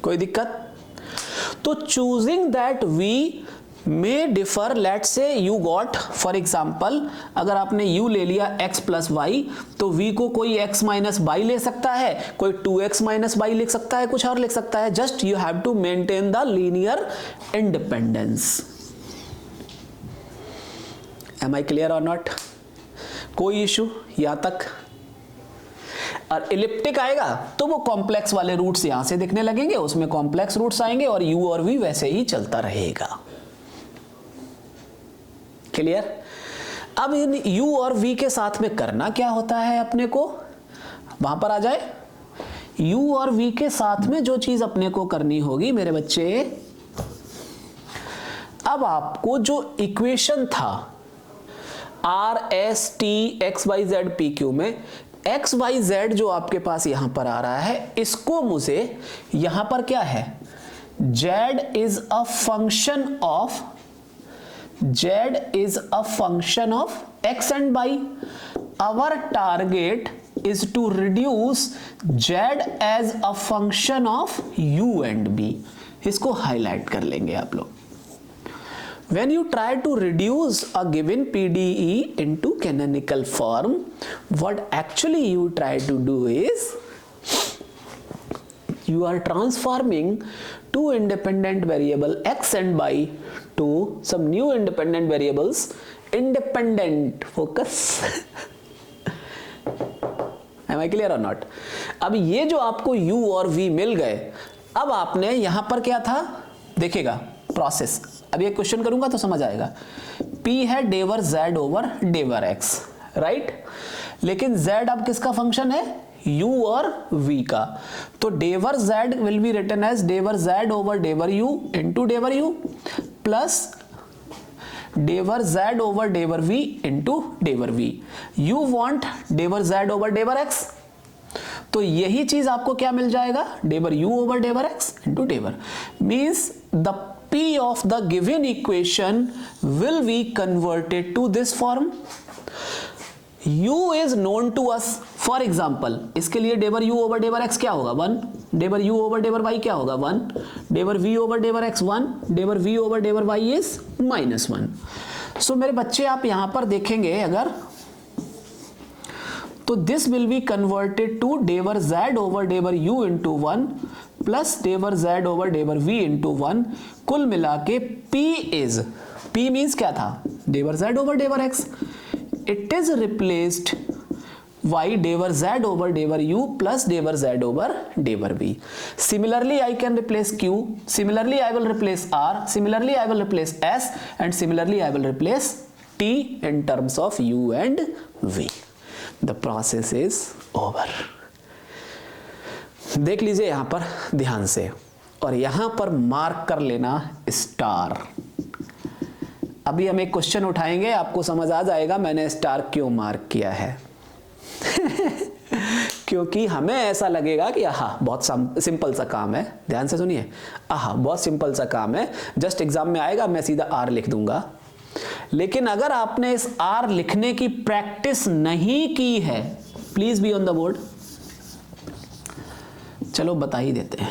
कोई दिक्कत? तो choosing that v may differ, let's say you got for example, अगर आपने u ले लिया x plus Y तो v को कोई x माइनस बाई ले सकता है, कोई 2x माइनस बाई लिख सकता है, कुछ और लिख सकता है। Just you have to maintain the linear independence. Am I clear और नॉट? कोई इशू यहां तक? और इलिप्टिक आएगा तो वो कॉम्प्लेक्स वाले रूट्स यहां से दिखने लगेंगे, उसमें कॉम्प्लेक्स रूट्स आएंगे और u और v वैसे ही चलता रहेगा। क्लियर? अब इन u और v के साथ में करना क्या होता है अपने को, वहां पर आ जाए। u और v के साथ में जो चीज अपने को करनी होगी मेरे बच्चे, अब आपको जो इक्वेशन था r s t x y z p q में, एक्स वाई जेड जो आपके पास यहां पर आ रहा है, इसको मुझे यहां पर क्या है, z is a function of x and y. Our target is to reduce z as a function of u and b. इसको हाईलाइट कर लेंगे आप लोग. When you try to reduce a given PDE into canonical form, what actually you try to do is you are transforming two independent variable x and y to some new independent variables, independent focus. Am I clear or not? अब ये जो आपको u और v मिल गए, अब आपने यहां पर क्या था देखिएगा प्रोसेस. अब ये क्वेश्चन करूंगा तो समझ आएगा. P है डेवर z ओवर डेवर x, राइट. लेकिन z अब किसका फंक्शन है, u और v का. तो del z will be written as del z over del u into del u plus del z over del v into del v. You want del z over डेवर x, तो यही चीज आपको क्या मिल जाएगा, del u over डेवर x into del. Means the p of the given equation will be converted to this form. u is known to us. For example, इसके लिए del u over डेवर x क्या होगा 1, del u over del y क्या होगा 1, del v over डेवर x 1, del v over del y is -1. So मेरे बच्चे आप यहां पर देखेंगे अगर, तो this will be converted to del z over del u into 1 plus del z over del v into 1. कुल मिला के p इज, p मीन्स क्या था, del z over डेवर x. It is replaced y del z over del u plus del z over del v. Similarly I can replace q, similarly I will replace r, similarly I will replace s and similarly I will replace t in terms of u and v. The process is over. देख लीजिए यहां पर ध्यान से, और यहां पर mark कर लेना स्टार. अभी हम एक क्वेश्चन उठाएंगे, आपको समझ आ जाएगा मैंने स्टार क्यों मार्क किया है. क्योंकि हमें ऐसा लगेगा कि आहा बहुत सिंपल सा काम है. ध्यान से सुनिए, आहा बहुत सिंपल सा काम है, जस्ट एग्जाम में आएगा मैं सीधा आर लिख दूंगा. लेकिन अगर आपने इस आर लिखने की प्रैक्टिस नहीं की है, please be on the board. चलो बता ही देते हैं.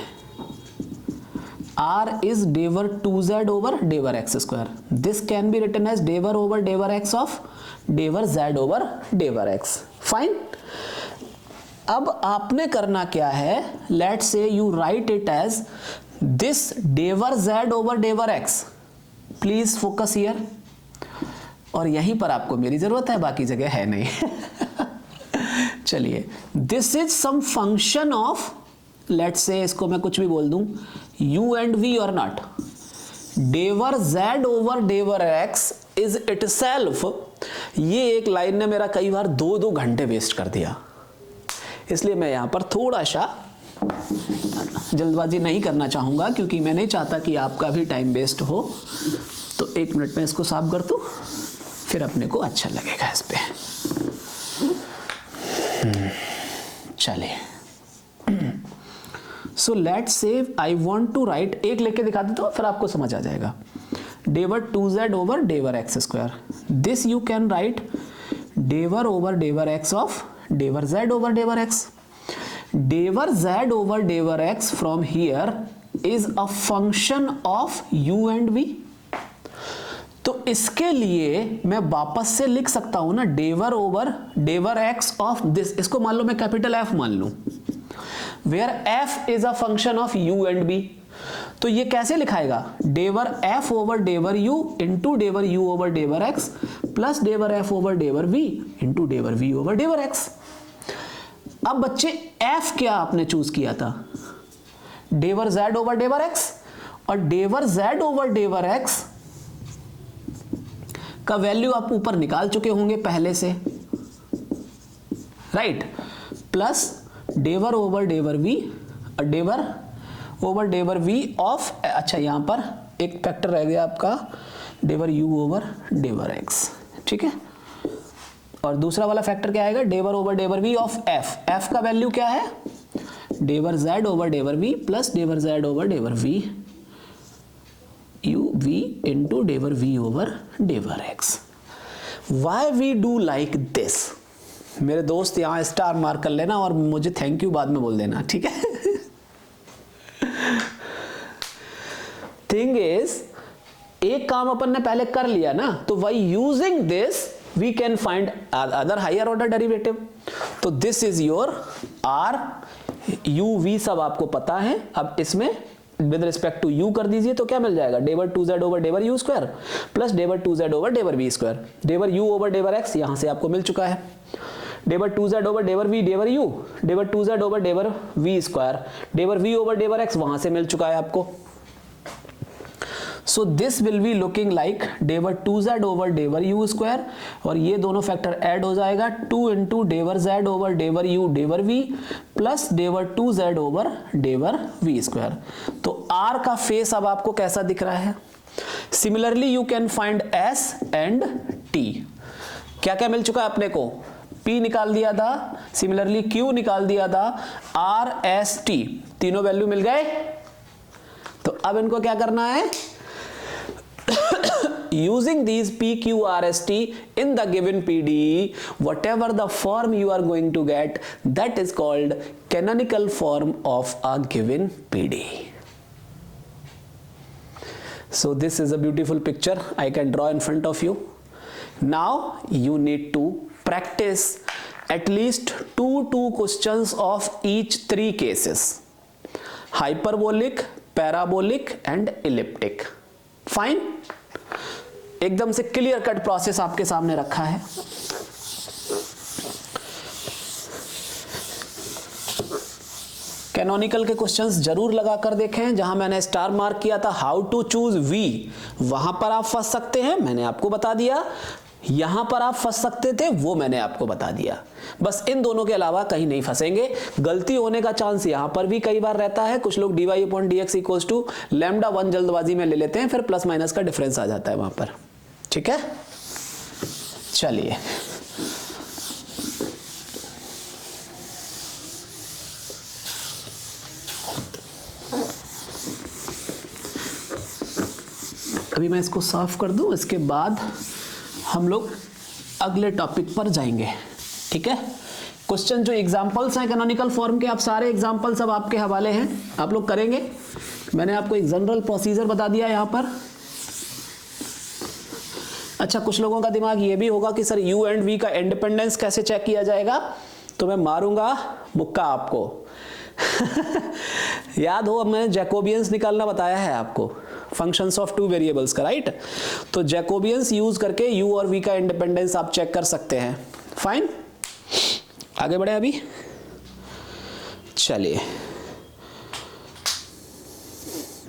R is del 2z over डेवर x square. This can be written as del over डेवर x of del z over डेवर x. Fine. अब आपने करना क्या है, let's say you write it as this del z over डेवर x. Please focus here. और यहीं पर आपको मेरी जरूरत है, बाकी जगह है नहीं. चलिए, this is some function of, let's say इसको मैं कुछ भी बोल दूं, u एंड v और not. Del z over डेवर x is itself. ये एक लाइन ने मेरा कई बार 2-2 घंटे वेस्ट कर दिया, इसलिए मैं यहां पर थोड़ा सा जल्दबाजी नहीं करना चाहूंगा, क्योंकि मैं नहीं चाहता कि आपका भी टाइम वेस्ट हो. तो 1 मिनट में इसको साफ कर दूं, फिर अपने को अच्छा लगेगा इस पे. चलिए, सो let's say I want to right, एक लेके दिखा देता हूं फिर आपको समझ आ जाएगा. Del 2z over डेवर x square. This you can write del over डेवर x of del z over डेवर x. Del z over डेवर x from here is a function of u and v. तो इसके लिए मैं वापस से लिख सकता हूं ना, del over डेवर x of this. इसको मान लो मैं कैपिटल F मान लूं, where f is a function of u and v. तो ये कैसे लिखाएगा, del f over del u into del u over डेवर x plus del f over del v into del v over डेवर x. अब बच्चे f क्या आपने choose किया था, डेवर z ओवर डेवर x, और डेवर z ओवर डेवर x का value आप ऊपर निकाल चुके होंगे पहले से, right. Plus del over del v, del over del v of, अच्छा यहां पर एक फैक्टर रह गया आपका, डेवर u ओवर डेवर x. ठीक है. और दूसरा वाला फैक्टर क्या आएगा, del over del V of F. F का वैल्यू क्या है, del Z over del V plus del Z over del V U V into डेवर we over डेवर X. Why we do like this, मेरे दोस्त यहां star mark कर लेना और मुझे थैंक यू बाद में बोल देना, ठीक है। थिंग इज, एक काम अपन ने पहले कर लिया ना, तो by using this we can find other higher order derivative. तो this is your R, U V सब आपको पता है। अब इसमें विद रिस्पेक्ट टू u कर दीजिए तो क्या मिल जाएगा, del 2z over del u square plus del 2z over del v square. Del u over डेवर x यहां से आपको मिल चुका है, del 2z over del v del u, del 2z over del v square, del v over डेवर x वहां से मिल चुका है आपको। So this will be looking like del 2z over del u square, और ये दोनों फैक्टर ऐड हो जाएगा 2 into del z over del u del v plus del 2z over del v square. तो r का फेस अब आपको कैसा दिख रहा है। Similarly you can find s and t। क्या क्या मिल चुका है अपने को, p निकाल दिया था, सिमिलरली q निकाल दिया था, r s t तीनों वैल्यू मिल गए। तो अब इनको क्या करना है, using these p q r s t in the given PDE, whatever the form you are going to get, that is called canonical form of a given PDE. So this is a beautiful picture I can draw in front of you. Now you need to practice at least two questions of each 3 cases: hyperbolic, parabolic and elliptic. Fine, एकदम से clear cut process आपके सामने रखा है। Canonical के questions जरूर लगा कर देखें। जहां मैंने स्टार मार्क किया था हाउ टू चूज वी, वहां पर आप फंस सकते हैं, मैंने आपको बता दिया। यहां पर आप फंस सकते थे, वो मैंने आपको बता दिया। बस इन दोनों के अलावा कहीं नहीं फंसेंगे। गलती होने का चांस यहां पर भी कई बार रहता है। कुछ लोग dy upon dx equals to lambda 1 जल्दबाजी में ले लेते हैं, फिर प्लस माइनस का डिफरेंस आ जाता है वहां पर, ठीक है। चलिए अभी मैं इसको साफ कर दूं, इसके बाद हम लोग अगले टॉपिक पर जाएंगे, ठीक है। क्वेश्चन जो एग्जांपल्स हैं कैनोनिकल फॉर्म के, आप सारे एग्जांपल्स अब आपके हवाले हैं, आप लोग करेंगे। मैंने आपको एक जनरल प्रोसीजर बता दिया यहां पर। अच्छा, कुछ लोगों का दिमाग ये भी होगा कि सर u एंड v का इंडिपेंडेंस कैसे चेक किया जाएगा, तो मैं मारूंगा मुक्का आपको। याद हो, अब मैंने जैकोबियंस निकालना बताया है आपको, फंक्शंस ऑफ 2 वेरिएबल्स का, राइट। तो जैकोबियंस यूज करके u और v का इंडिपेंडेंस आप चेक कर सकते हैं। फाइन, आगे बढ़े अभी। चलिए,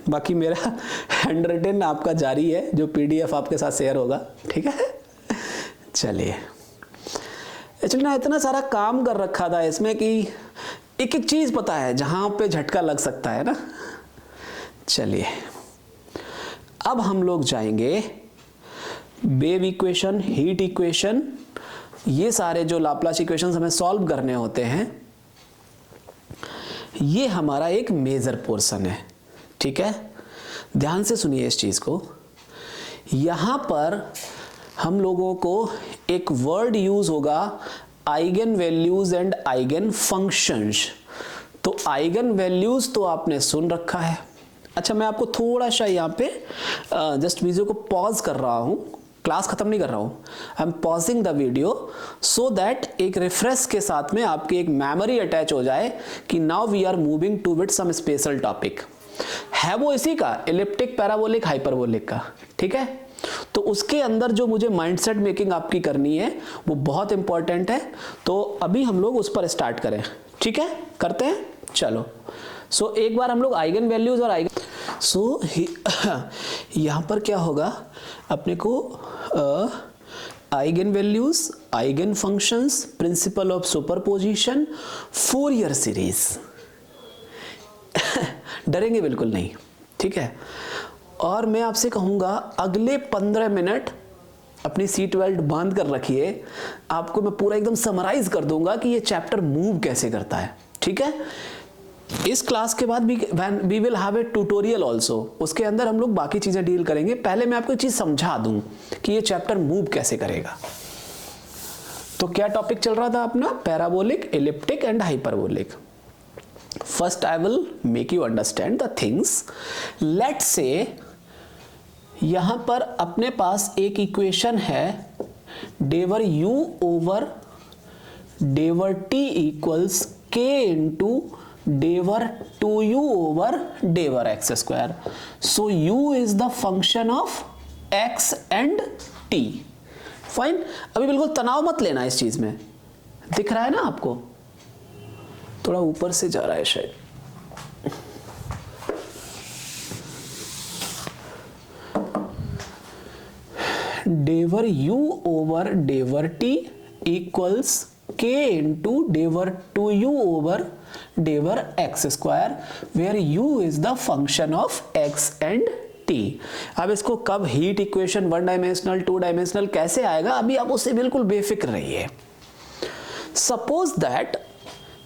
बाकी मेरा हैंड रिटन आपका जारी है, जो पीडीएफ आपके साथ शेयर होगा, ठीक है। चलिए, एक्चुअली ना इतना सारा काम कर रखा था इसमें कि एक एक चीज पता है जहां पे झटका लग सकता है ना। चलिए, अब हम लोग जाएंगे वेव इक्वेशन, हीट इक्वेशन, ये सारे जो लाप्लास इक्वेशंस हमें सॉल्व करने होते हैं, ये हमारा एक मेजर पोर्शन है, ठीक है। ध्यान से सुनिए इस चीज को। यहां पर हम लोगों को एक वर्ड यूज होगा, eigen values and eigen functions. तो आइगन वैल्यूज तो आपने सुन रखा है। अच्छा, मैं आपको थोड़ा सा यहाँ पे जस्ट वीडियो को पॉज कर रहा हूँ, क्लास खत्म नहीं कर रहा हूँ, I am pausing the video so that एक रिफ्रेश के साथ में आपकी एक मेमोरी अटैच हो जाए कि now we are moving to with some special topic. है वो इसी का, इलिप्टिक, पैराबोलिक, हाइपरबोलिक का, ठीक है। तो उसके अंदर जो मुझे माइंडसेट मेकिंग आपकी करनी है वो बहुत इंपॉर्टेंट है। तो अभी हम लोग उस पर स्टार्ट करें, ठीक है, करते हैं। चलो, सो एक बार हम लोग आइगन वैल्यूज और आइगन, सो यहां पर क्या होगा अपने को, eigen values, eigen functions, principle of superposition, Fourier series. डरेंगे बिल्कुल नहीं, ठीक है। और मैं आपसे कहूंगा अगले 15 मिनट अपनी सीट बेल्ट बांध कर रखिए, आपको मैं पूरा एकदम समराइज कर दूंगा कि ये चैप्टर मूव कैसे करता है, ठीक है। इस क्लास के बाद we will have a tutorial also, उसके अंदर हम लोग बाकी चीजें डील करेंगे। पहले मैं आपको एक चीज समझा दूं कि ये चैप्टर मूव कैसे करेगा। तो क्या टॉपिक चल रहा था अपना? Parabolic, elliptic and hyperbolic. First I will make you understand the things. Let's say यहां पर अपने पास एक इक्वेशन है, डेवर u ओवर डेवर t इक्वल्स k इंटू डेवर 2u over डेवर x square. So u is the function of x and t। Fine, अभी बिल्कुल तनाव मत लेना इस चीज में, दिख रहा है ना आपको? थोड़ा ऊपर से जा रहा है शायद। डेवर u ओवर डेवर t इक्वल्स k इंटू डेवर 2u over डेवर x square, where u is the function of x and t। अब इसको कब हीट इक्वेशन 1 डायमेंशनल 2 डायमेंशनल कैसे आएगा, अभी आप उससे बिल्कुल बेफिक्र रहिए। Suppose that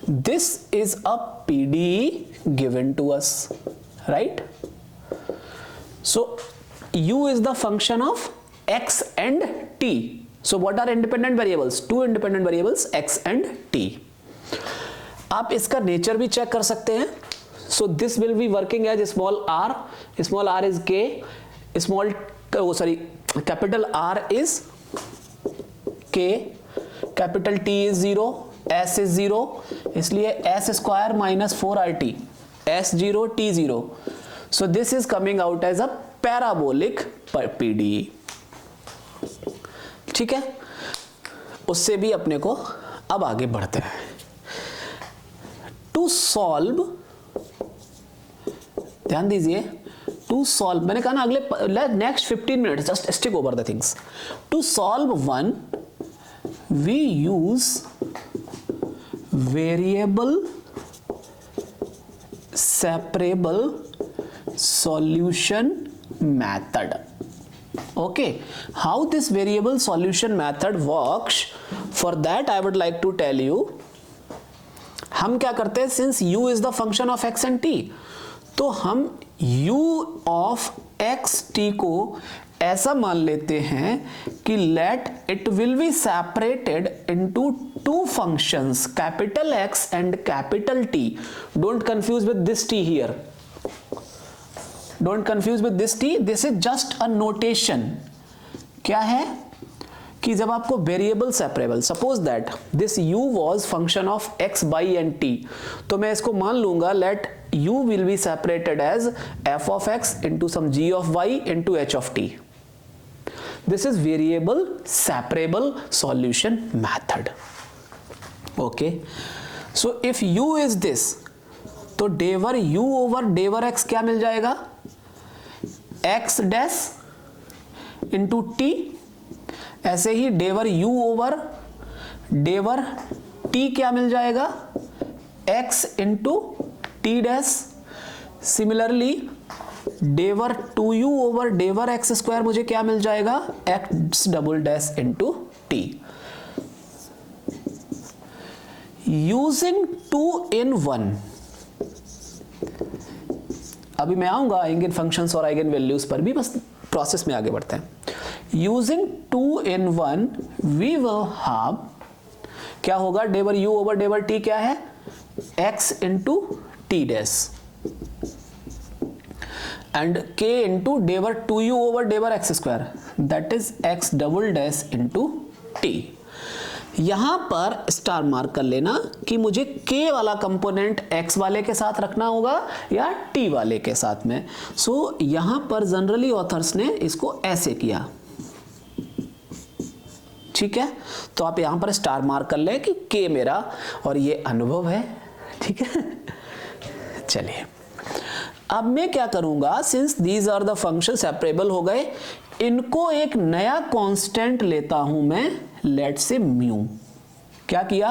this is a PDE given to us, right? So u is the function of x and t. So what are independent variables? Two independent variables, x and t. आप इसका नेचर भी check कर सकते हैं। So this will be working as small r. Small r is k. Capital R is k. Capital T is 0. S is 0. इसलिए s square minus 4rt. S 0 T 0. So this is coming out as a parabolic PDE। ठीक है, उससे भी अपने को अब आगे बढ़ते हैं। टू सॉल्व, ध्यान दीजिए, टू सॉल्व, मैंने कहा ना अगले next 15 minute just stick over the things. To solve one we use variable separable solution method. Okay, how this variable solution method works, for that I would like to tell you, हम क्या करते हैं, since u is the function of x and t, तो हम u of x t को ऐसा मान लेते हैं कि let it will be separated into two functions, capital X and capital T. Don't confuse with this t here. Don't confuse with this t. This is just a notation. क्या है कि जब आपको variable separable, suppose that this u was function of x, y and t, तो मैं इसको मान लूंगा let u will be separated as f of x into some g of y into h of t. This is variable separable solution method. Okay, so if u is this, तो डेवर u over डेवर x क्या मिल जाएगा, x dash into t। ऐसे ही डेवर u over डेवर t क्या मिल जाएगा, x into t dash. Similarly डेवर 2u ओवर डेवर x स्क्वायर मुझे क्या मिल जाएगा, x double dash into t। Using 2 in 1, अभी मैं आऊंगा आइगन फंक्शंस और आइगन वैल्यूज पर भी, बस प्रोसेस में आगे बढ़ते हैं। यूजिंग 2 in 1 वी विल हैव, क्या होगा, डेवर u ओवर डेवर t क्या है, x into t dash and k into डेवर 2u over डेवर x square, that is x double dash into t। यहां पर स्टार मार्क कर लेना कि मुझे k वाला कंपोनेंट x वाले के साथ रखना होगा या t वाले के साथ में। सो यहां पर जनरली ऑथर्स ने इसको ऐसे किया, ठीक है, तो आप यहां पर स्टार मार्क कर लें कि k मेरा और ये अनुभव है, ठीक है। चलिए अब मैं क्या करूंगा, since these are the function separable हो गए, इनको एक नया कांस्टेंट लेता हूं मैं, लेट से म्यू। क्या किया,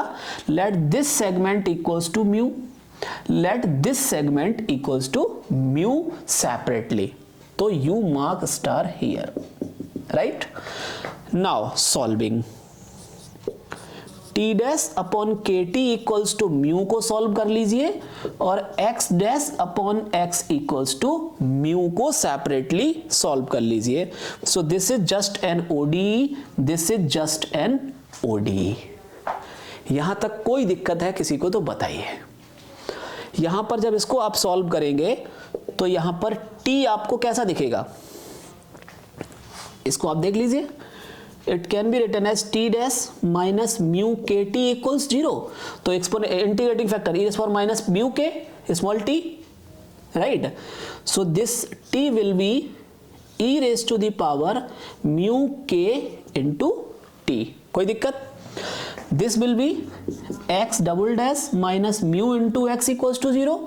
let this segment equals to mu, let this segment equals to mu separately. तो you mark star here, right. Now solving, t dash upon k t equals to mu को solve कर लीजिए और x dash upon x equals to mu को separately solve कर लीजिए. So this is just an OD, this is just an OD. यहां तक कोई दिक्कत है किसी को तो बताइए. यहां पर जब इसको आप सॉल्व करेंगे तो यहां पर t आपको कैसा दिखेगा, इसको आप देख लीजिए. It can be written as t dash minus mu k t equals 0. तो integrating factor e raise power minus mu k small t, right. So this t will be e raise to the power mu k into t. कोई दिक्कत? This will be x double dash minus mu into x equals to 0.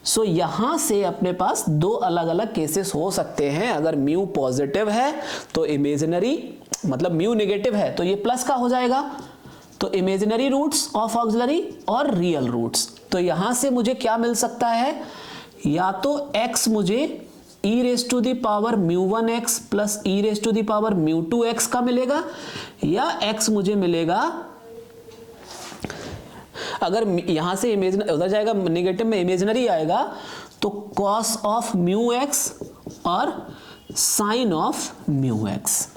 So यहां से अपने पास दो अलग अलग cases हो सकते हैं. अगर म्यू पॉजिटिव है तो इमेजिनरी, मतलब म्यू नेगेटिव है तो ये प्लस का हो जाएगा. तो इमेजिनरी रूट्स ऑफ ऑक्सिलरी और रियल रूट्स. तो यहां से मुझे क्या मिल सकता है, या तो x मुझे e raise to the power mu 1x plus e raise to the power mu 2x का मिलेगा, या x मुझे मिलेगा, अगर यहां से इमेजिनरी उधर जाएगा नेगेटिव में इमेजिनरी आएगा तो cos ऑफ म्यू एक्स और sin of mu x.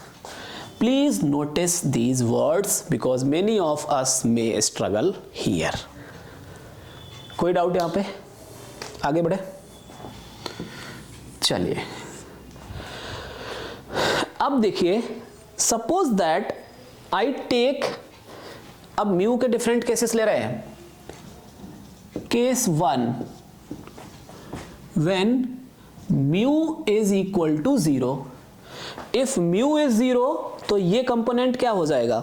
Please notice these words because many of us may struggle here. कोई डाउट यहां पे? आगे बढ़े. चलिए अब देखिए, सपोज दैट आई टेक, अब म्यू के डिफरेंट केसेस ले रहे हैं. Case 1, when mu is equal to 0. If mu is 0 तो ये कंपोनेंट क्या हो जाएगा,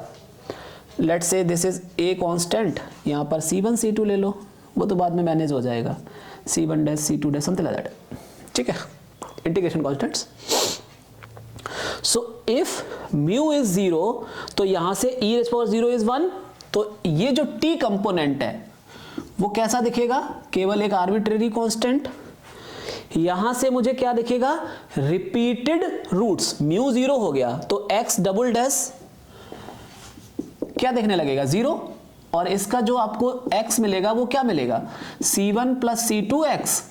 let's say this is a constant, यहां पर c1 c2 ले लो, वो तो बाद में मैनेज हो जाएगा, c1 dash c2 dash something like that. ठीक है, integration constants. So if mu is 0 तो यहां से e रेज़ पावर 0 इज 1. तो ये जो t कंपोनेंट है वो कैसा दिखेगा, केवल एक आर्बिट्रेरी कांस्टेंट. यहां से मुझे क्या दिखेगा, रिपीटेड रूट्स. म्यू 0 हो गया तो x डबल डैश क्या देखने लगेगा, 0. और इसका जो आपको x मिलेगा वो क्या मिलेगा, c1 प्लस c2x.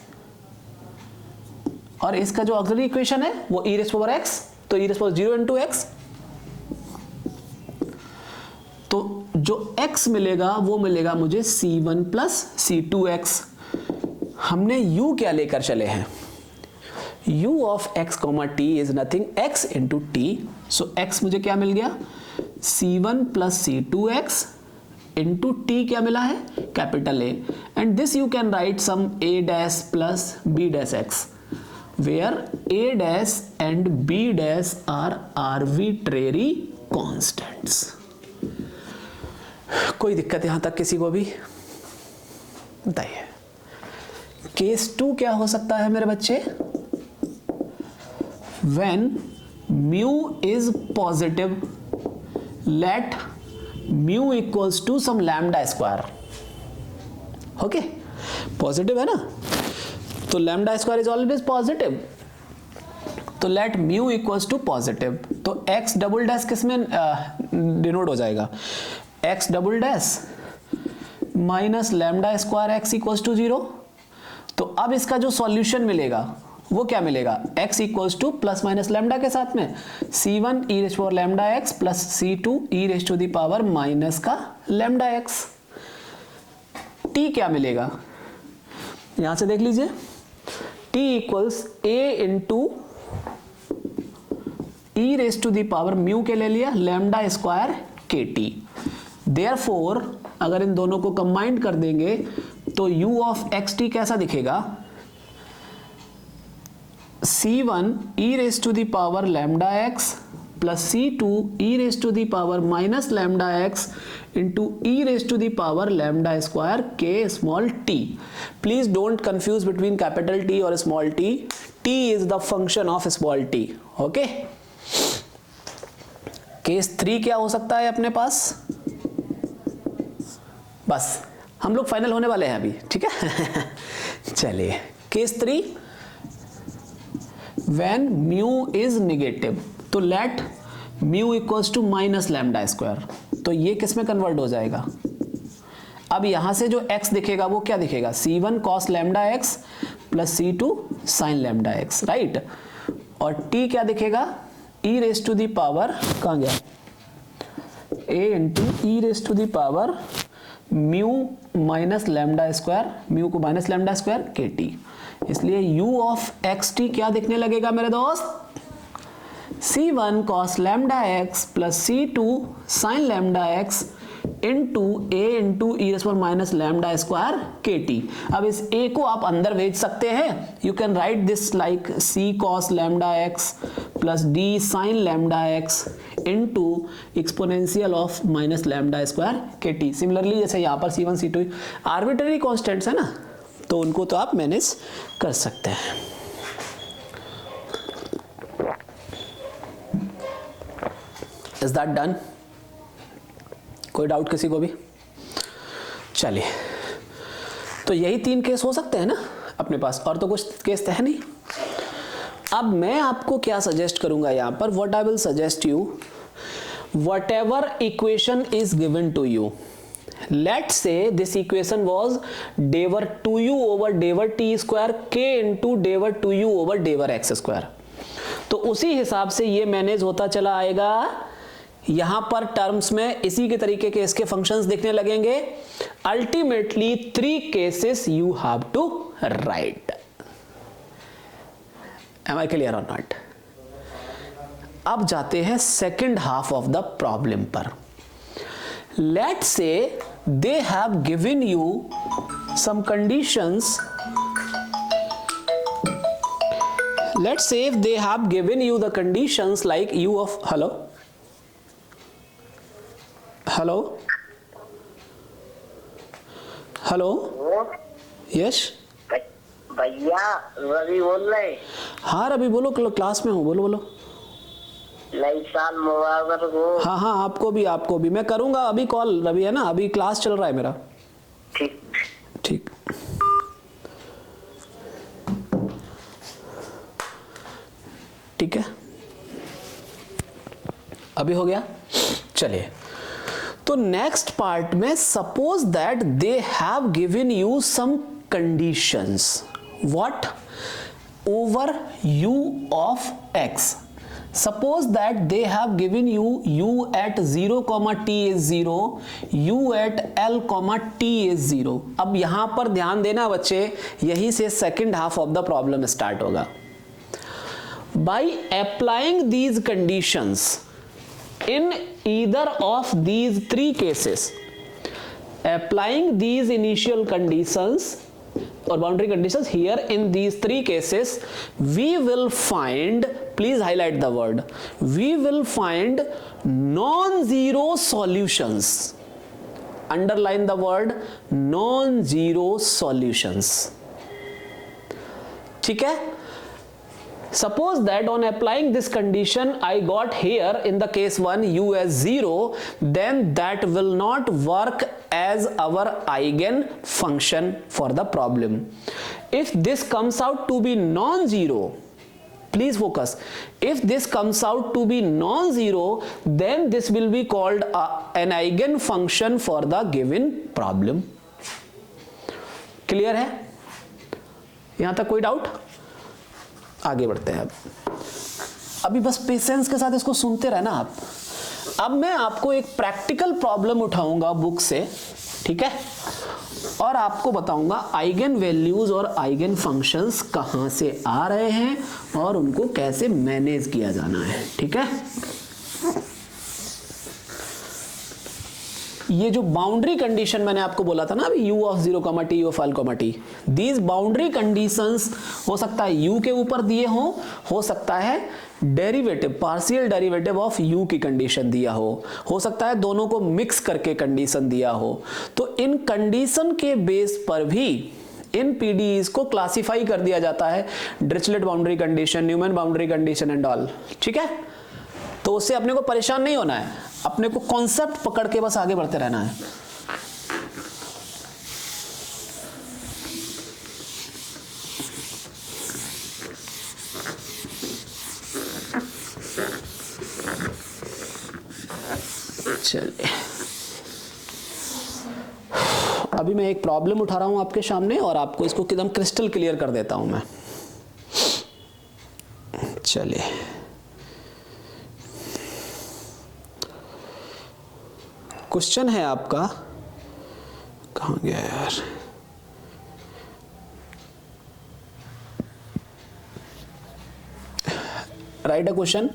और इसका जो ऑक्सिलरी इक्वेशन है वो e रेज़ पावर x, तो e raise power 0 into x. तो जो x मिलेगा वो मिलेगा मुझे c1 प्लस c2x. हमने u क्या लेकर चले हैं, u of x comma t is nothing x into t. So x मुझे क्या मिल गया, c1 plus c2x into t क्या मिला है, capital A. And this you can write some a dash plus b dash x, where a dash and b dash are arbitrary constants. कोई दिक्कत यहां तक किसी को भी? बताइए. केस 2 क्या हो सकता है मेरे बच्चे, when mu is positive, let mu equals to some lambda square. Okay, positive है ना, तो lambda square is always positive. तो let mu equals to positive. तो एक्स डबल डैश किस में डिनोट हो जाएगा, x double dash minus lambda square x equals to 0. तो अब इसका जो सॉल्यूशन मिलेगा वो क्या मिलेगा, x equals to plus minus lambda के साथ में c1 e raise power lambda x plus c2 e raise to the power minus का लैम्डा x. t क्या मिलेगा, यहां से देख लीजिए, t equals a into e raise to the power mu के ले लिया लैम्डा स्क्वायर kt. देयरफॉर अगर इन दोनों को कंबाइंड कर देंगे तो u ऑफ xt कैसा दिखेगा, c1 e raise to the power lambda x plus c2 e raise to the power minus lambda x into e raise to the power lambda square k small t. Please don't confuse between capital T और small t. t is the function of small t. Okay, case 3 क्या हो सकता है अपने पास, बस हम लोग final होने वाले हैं अभी. ठीक है चलिए, case 3, when mu is negative. तो let mu equals to minus lambda square, तो ये किस में कन्वर्ट हो जाएगा? अब यहां से जो x दिखेगा वो क्या दिखेगा? c1 cos lambda x plus c2 sin lambda x, right. और t क्या दिखेगा? e raise to the power, कहां गया, a into e raise to the power mu minus lambda square, mu को minus lambda square k t. इसलिए u of x t क्या दिखने लगेगा मेरे दोस्त? c1 cos lambda x plus c2 sin lambda x into a into e raise पर minus lambda square k T. अब इस a को आप अंदर भेज सकते हैं, you can right this like c cos lambda x plus d sin lambda x into exponential of minus lambda square k T. Similarly जैसे यहाँ पर c1 c2 आर्बिट्ररी कॉन्स्टेंट्स है ना, तो उनको तो आप मैनेज कर सकते हैं। Is that done? कोई डाउट किसी को भी? चलिए, तो यही 3 केस हो सकते हैं ना अपने पास, और तो कुछ केस है नहीं। अब मैं आपको क्या सजेस्ट करूंगा यहाँ पर, what I will suggest you, whatever equation is given to you, let's say this equation was dever 2u over dever t square k into dever 2u over dever x square, तो उसी हिसाब से ये manage होता चला आएगा। यहां पर टर्म्स में इसी के तरीके के इसके फंक्शंस दिखने लगेंगे। Ultimately 3 cases you have to write. Am I clear और नॉट? अब जाते हैं second half of the problem पर। Let's say they have given you some conditions, let's say if they have given you the conditions like u of hello यश भैया रवि बोल रहे? हाँ रवि बोलो, क्लास में हूँ, बोलो। नई साल मुबारक हो। हाँ आपको भी मैं करूंगा अभी कॉल, रवि है ना, अभी क्लास चल रहा है मेरा। ठीक ठीक है, अभी हो गया। चलिए, तो नेक्स्ट पार्ट में suppose that they have given you some conditions, what, over u of x। Suppose that they have given you u at 0, t is 0, u at l, t is 0। अब यहां पर ध्यान देना बच्चे, यही से second half of the problem start होगा। By applying these conditions in either of these 3 cases, applying these initial conditions or boundary conditions here in these 3 cases, we will find, please highlight the word, we will find non-zero solutions. Underline the word non-zero solutions. ठीक है? Suppose that on applying this condition I got here in the case 1 u as 0, then that will not work as our eigen function for the problem. If this comes out to be non-zero, please focus, if this comes out to be non-zero, then this will be called an eigen function for the given problem. Clear है? यहां तक कोई doubt? आगे बढ़ते हैं। अभी बस patience के साथ इसको सुनते रहना आप। अब मैं आपको एक प्रैक्टिकल प्रॉब्लम उठाऊंगा बुक से, ठीक है, और आपको बताऊंगा आइगन वैल्यूज और आइगन फंक्शंस कहां से आ रहे हैं और उनको कैसे मैनेज किया जाना है। ठीक है, ये जो बाउंड्री कंडीशन मैंने आपको बोला था ना अभी, u of 0, t, u of l, t, these boundary conditions हो सकता है u के ऊपर दिए हो सकता है derivative, partial derivative of u की कंडीशन दिया हो सकता है दोनों को मिक्स करके कंडीशन दिया हो। तो इन कंडीशन के बेस पर भी इन पीडीईज को क्लासिफाई कर दिया जाता है, Dirichlet boundary condition, Neumann boundary condition and all. ठीक है, तो उससे अपने को परेशान नहीं होना है, अपने को कॉन्सेप्ट पकड़ के बस आगे बढ़ते रहना है। चलिए, अभी मैं एक प्रॉब्लम उठा रहा हूं आपके सामने और आपको इसको एकदम क्रिस्टल क्लियर कर देता हूं मैं। चलिए, क्वेश्चन है आपका, कहां गया यार, write a question.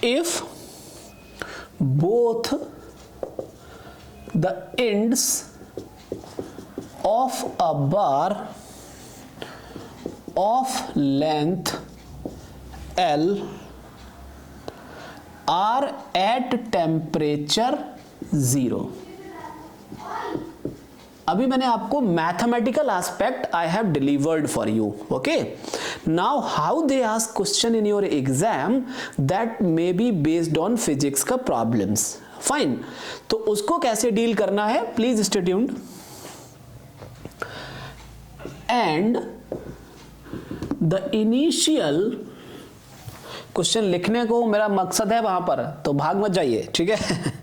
If both the ends of a bar of length L are at temperature 0. अभी मैंने आपको mathematical aspect I have delivered for you, okay. Now how they ask question in your exam that may be based on physics का problems, fine. तो उसको कैसे deal करना है, please stay tuned. And the initial question लिखने को मेरा मकसद है वहां पर, तो भाग मत जाइए, ठीक है।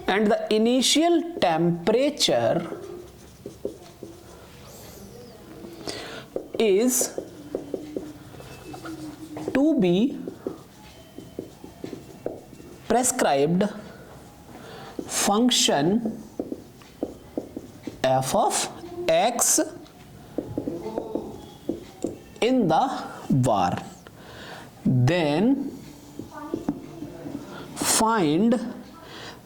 And the initial temperature is to be prescribed function f of x in the bar, then find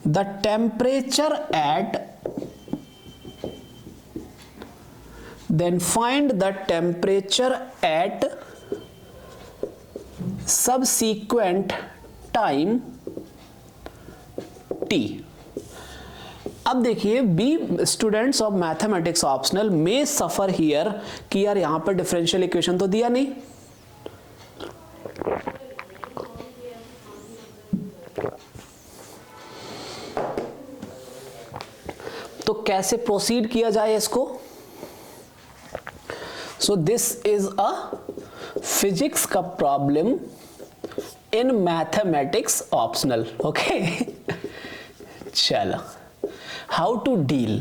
the temperature at subsequent time t. अब देखिए, be students of mathematics optional may suffer here कि यार यहां पर differential equation तो दिया नहीं, तो कैसे प्रोसीड किया जाए इसको। So this is a physics का problem in mathematics optional, okay? चलो, how to deal।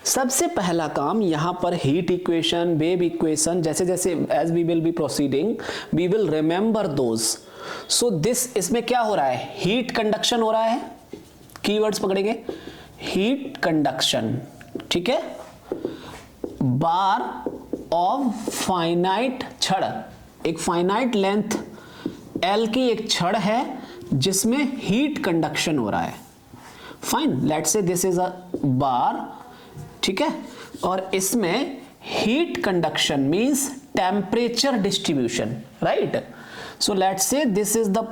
सबसे पहला काम यहां पर हीट इक्वेशन, वेव इक्वेशन, जैसे जैसे as we will be proceeding we will remember those। so this, इसमें क्या हो रहा है, हीट कंडक्शन हो रहा है, कीवर्ड्स पकड़ेंगे, हीट कंडक्शन, ठीक है। बार ऑफ फाइनाइट छड़, एक फाइनाइट लेंथ L की एक छड़ है जिसमें हीट कंडक्शन हो रहा है, fine. Let's say this is a bar, ठीक है, और इसमें heat conduction means temperature distribution, right. So let's say this is the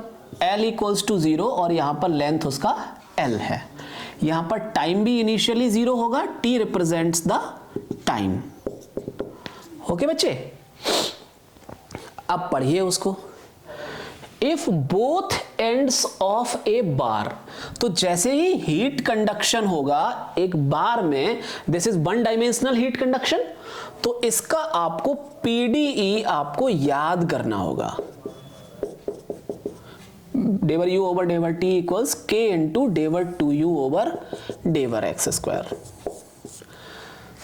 L equals to 0 और यहां पर लेंथ उसका L है, यहां पर टाइम भी इनिशियली 0 होगा, T represents the time, okay बच्चे। अब पढ़िए उसको। If both ends of a bar, तो जैसे ही हीट कंडक्शन होगा एक बार में, this is one dimensional heat conduction, तो इसका आपको पीडीई आपको याद करना होगा। डेवर यू ओवर डेवर टी इक्वल्स के इंटू डेवर 2u over डेवर x square.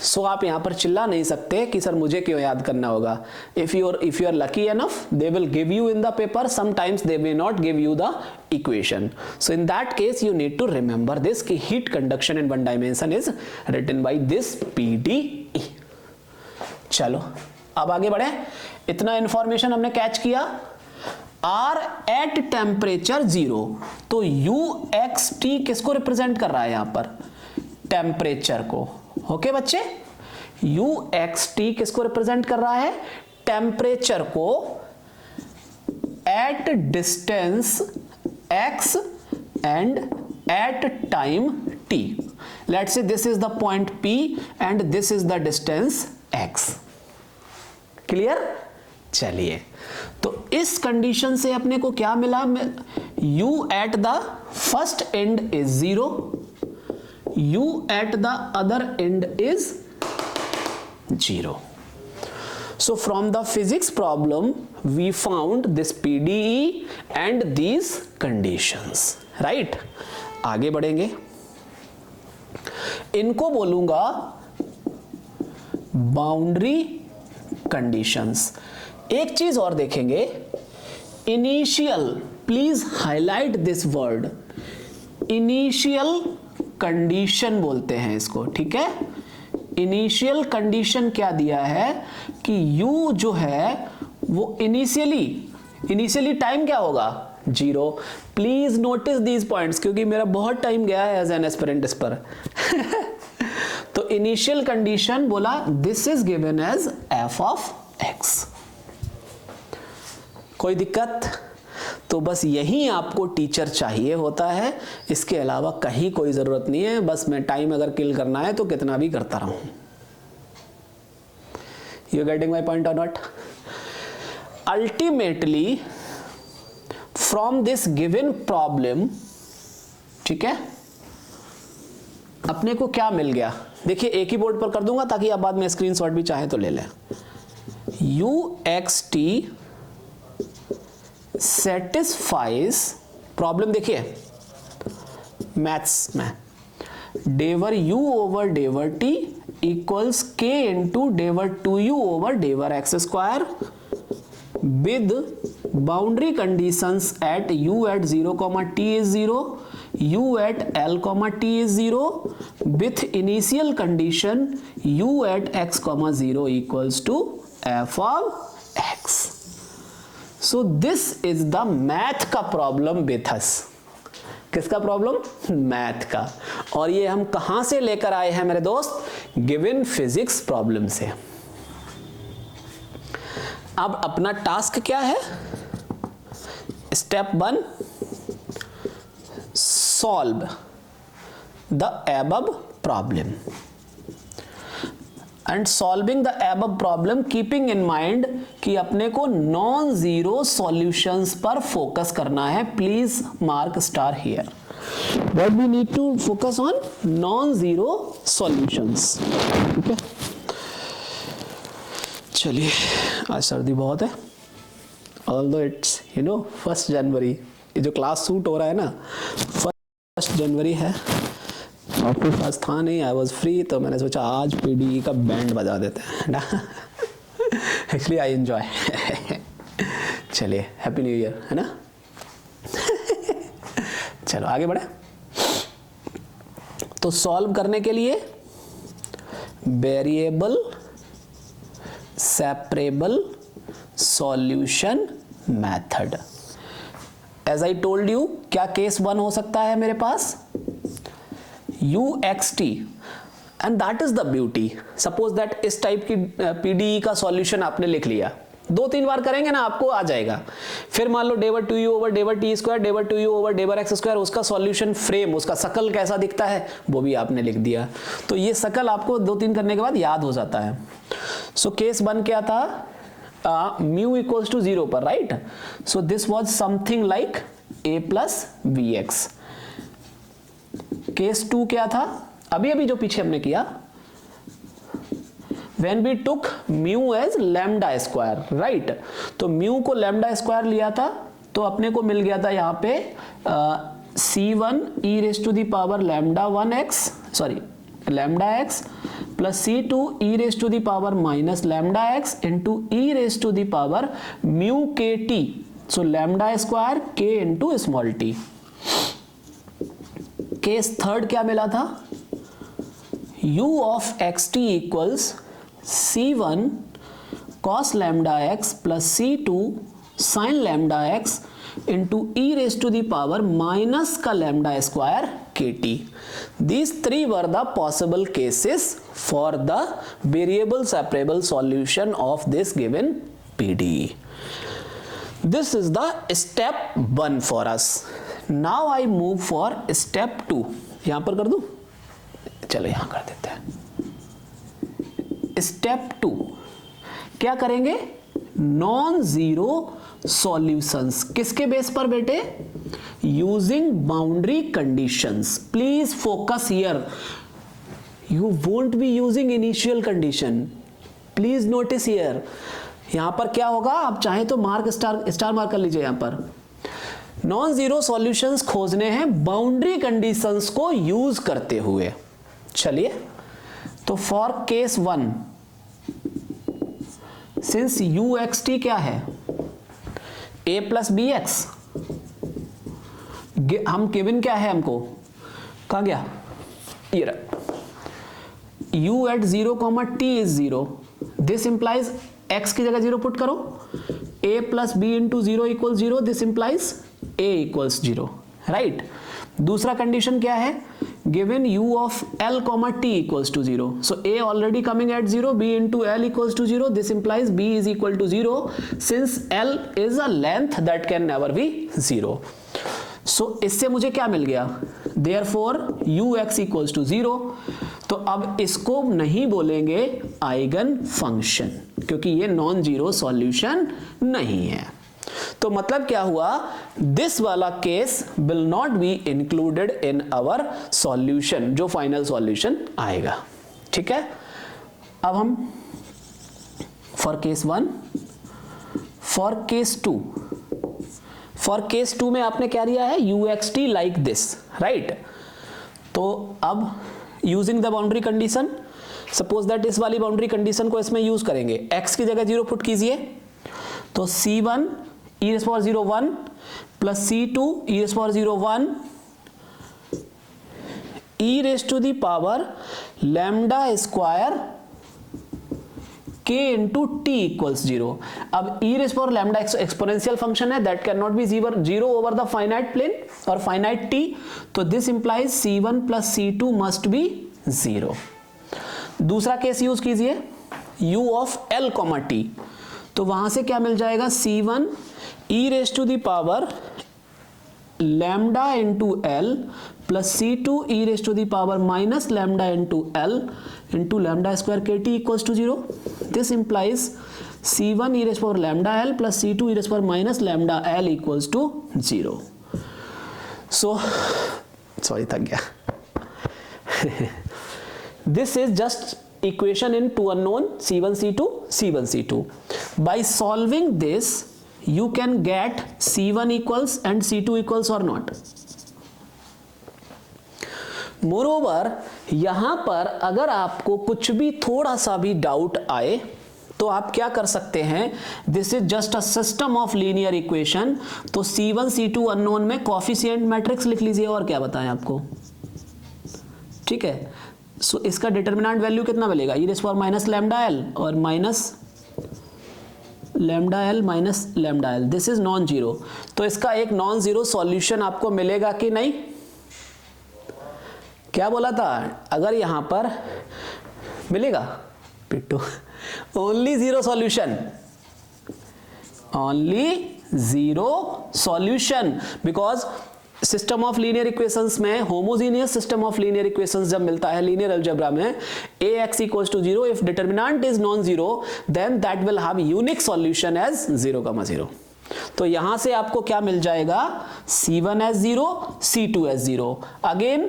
So आप यहां पर चिल्ला नहीं सकते कि सर मुझे क्यों याद करना होगा। If you are lucky enough they will give you in the paper, sometimes they may not give you the equation. So in that case you need to remember this कि heat conduction in one dimension is written by this PDE. चलो अब आगे बढ़े, इतना information हमने catch किया। Are eight temperature 0, तो u x t किसको रिप्रेजेंट कर रहा है यहां पर, टेम्परेचर को, ओके बच्चे। यू एक्स टी किसको रिप्रेजेंट कर रहा है, टेम्परेचर को at distance x and at time t। Let's say this is the point P and this is the distance x। Clear. चलिए, तो इस कंडीशन से अपने को क्या मिला, u at the first and is 0, u at the other end is 0. So from the physics problem we found this PDE and these conditions, right? आगे बढ़ेंगे, इनको बोलूंगा बाउंड्री कंडीशंस। एक चीज और देखेंगे, initial, please highlight this word, initial condition बोलते हैं इसको, ठीक है? इनिशियल कंडीशन क्या दिया है कि u जो है वो इनिशियली टाइम क्या होगा, 0। प्लीज नोटिस दीज पॉइंट्स, क्योंकि मेरा बहुत टाइम गया है एज एन एस्पिरेंट इस पर। तो इनिशियल कंडीशन बोला this is given as f of x। कोई दिक्कत? तो बस यही आपको टीचर चाहिए होता है, इसके अलावा कहीं कोई जरूरत नहीं है। बस मैं टाइम अगर किल करना है तो कितना भी करता रहूं। यू गेटिंग माई पॉइंट और not? Ultimately from this given problem, ठीक है, अपने को क्या मिल गया? देखिए एक ही बोर्ड पर कर दूंगा ताकि आप बाद में स्क्रीनशॉट भी चाहे तो ले लें। uxt सेटिस्फाइज, प्रॉब्लम देखिए मैथ्स में, डेवर u ओवर डेवर t इक्वल्स k इंटू डेवर 2u over डेवर x square with boundary conditions at u at 0, t is 0, u at l, t is 0 with initial condition u at x, 0 equals to f of x। So this is the math का problem with us. किसका problem? Math का। और ये हम कहां से लेकर आए हैं मेरे दोस्त? गिवन फिजिक्स प्रॉब्लम से। अब अपना टास्क क्या है? Step 1, solve the above problem. And solving the above problem keeping in mind कि अपने को नॉन जीरो सॉल्यूशंस पर फोकस करना है। Please mark star here, what we need to focus on, non zero solutions, ठीक है? चलिए, आज सर्दी बहुत है, ऑल्दो इट्स 1 जनवरी, ये जो क्लास शूट हो रहा है ना 1 जनवरी है, ऑफिस आज था नहीं, आई वॉज फ्री, तो मैंने सोचा आज पीडी का बैंड बजा देते हैं ना। Actually I enjoy. चलिए, हैप्पी न्यू ईयर, है ना? चलो आगे बढ़े। तो सॉल्व करने के लिए variable separable solution method. As I told you, क्या केस 1 हो सकता है मेरे पास? uxt, and that is the beauty. Suppose that इस टाइप की पीडीई का सॉल्यूशन आपने लिख लिया, 2-3 बार करेंगे ना आपको आ जाएगा। फिर मान लो डेवर 2u ओवर डेवर टी स्क्वायर, डेवर 2u ओवर डेवर एक्स स्क्वायर, उसका सॉल्यूशन फ्रेम, उसका शकल कैसा दिखता है वो भी आपने लिख दिया। तो ये शकल आपको 2-3 करने के बाद याद हो जाता है। सो केस 1 क्या था? म्यू इक्वल्स टू 0 पर, right? So this was something like a plus b x. Case 2 क्या था? अभी जो पीछे हमने किया, when we took mu as lambda square, right? तो mu को lambda square लिया था, तो अपने को मिल गया था यहाँ पे c1 e raised to the power lambda 1x, sorry lambda x plus c2 e raised to the power minus lambda x into e raised to the power mu kt, so lambda square k into small t। Case 3 क्या मिला था? u of xt equals c1 cos lambda x plus c2 sin lambda x into e raised to the power minus का lambda square kt. These 3 were the possible cases for the variable separable solution of this given PDE. This is the step 1 for us. Now I move for step 2. यहां पर कर दूं? चलो यहां कर देते हैं। स्टेप 2 क्या करेंगे? Non zero solutions. किसके बेस पर बेटे? Using boundary conditions. Please focus here, you won't be using initial condition, please notice here, यहां पर क्या होगा, आप चाहे तो मार्क स्टार मार्क कर लीजिए। यहां पर नॉन जीरो सॉल्यूशंस खोजने हैं बाउंड्री कंडीशंस को यूज करते हुए। चलिए, तो फॉर केस 1 सिंस uxt क्या है, a प्लस बी एक्स, हम गिवन क्या है हमको, कहां गया, ये रहा, u at 0, t is 0, this implies x की जगह 0 पुट करो, a plus B into 0 equal 0, this implies a equals 0, right. दूसरा कंडीशन क्या है, given u of l t equals to 0, so a already coming at 0, b into l equals to 0, this implies b is equal to 0 since l is a length that can never be 0. so इससे मुझे क्या मिल गया, therefore ux equals to 0. तो अब इसको नहीं बोलेंगे आइगन फंक्शन, क्योंकि ये नॉन जीरो सॉल्यूशन नहीं है। तो मतलब क्या हुआ, दिस वाला case will not be included in our solution, जो फाइनल सॉल्यूशन आएगा। ठीक है, अब हम for case 1, for case 2, for case 2 में आपने क्या दिया है, uxt लाइक दिस, राइट। तो अब using the boundary condition, suppose that इस वाली बाउंड्री कंडीशन को इसमें यूज करेंगे, x की जगह 0 पुट कीजिए, तो c1 e raised power 0 1 plus c2 e raised power 0 1 e raised to the power lambda square k into t equals 0. अब e raised power lambda exponential function है, that can not be 0 over the finite plane और finite t, तो this implies c1 plus c2 must be 0. दूसरा case use कीजिए, u of l t, तो वहां से क्या मिल जाएगा, c1 e raised to the power lambda into l plus c2 e raised to the power minus lambda into l into lambda square kt equals to 0. This implies c1 e raised to power lambda l plus c2 e raised to power minus lambda l equals to 0. So, sorry, थक गया. This is just equation in two unknown c1 c2 c1 c2. By solving this you can get c1 equals and c2 equals or not. Moreover, यहां पर अगर आपको कुछ भी थोड़ा सा भी डाउट आए तो आप क्या कर सकते हैं, this is just a system of linear equation, तो c1 c2 अननोन में कोफिशिएंट मैट्रिक्स लिख लीजिए, और क्या बताएं आपको, ठीक है। सो इसका डिटरमिनेंट वैल्यू कितना मिलेगा, e raise power minus lambda L और minus lambda L minus lambda L, this is non zero. तो इसका एक नॉन जीरो सॉल्यूशन आपको मिलेगा कि नहीं, क्या बोला था, अगर यहां पर मिलेगा पिट्टू, only zero solution, only zero solution, because system of linear equations में, homogeneous system of linear equations जब मिलता है लीनियर अलजेब्रा में, ax equals to 0, if determinant is non-zero then that will have unique solution as 0, 0. तो यहां से आपको क्या मिल जाएगा, c1 as 0, c2 as 0. again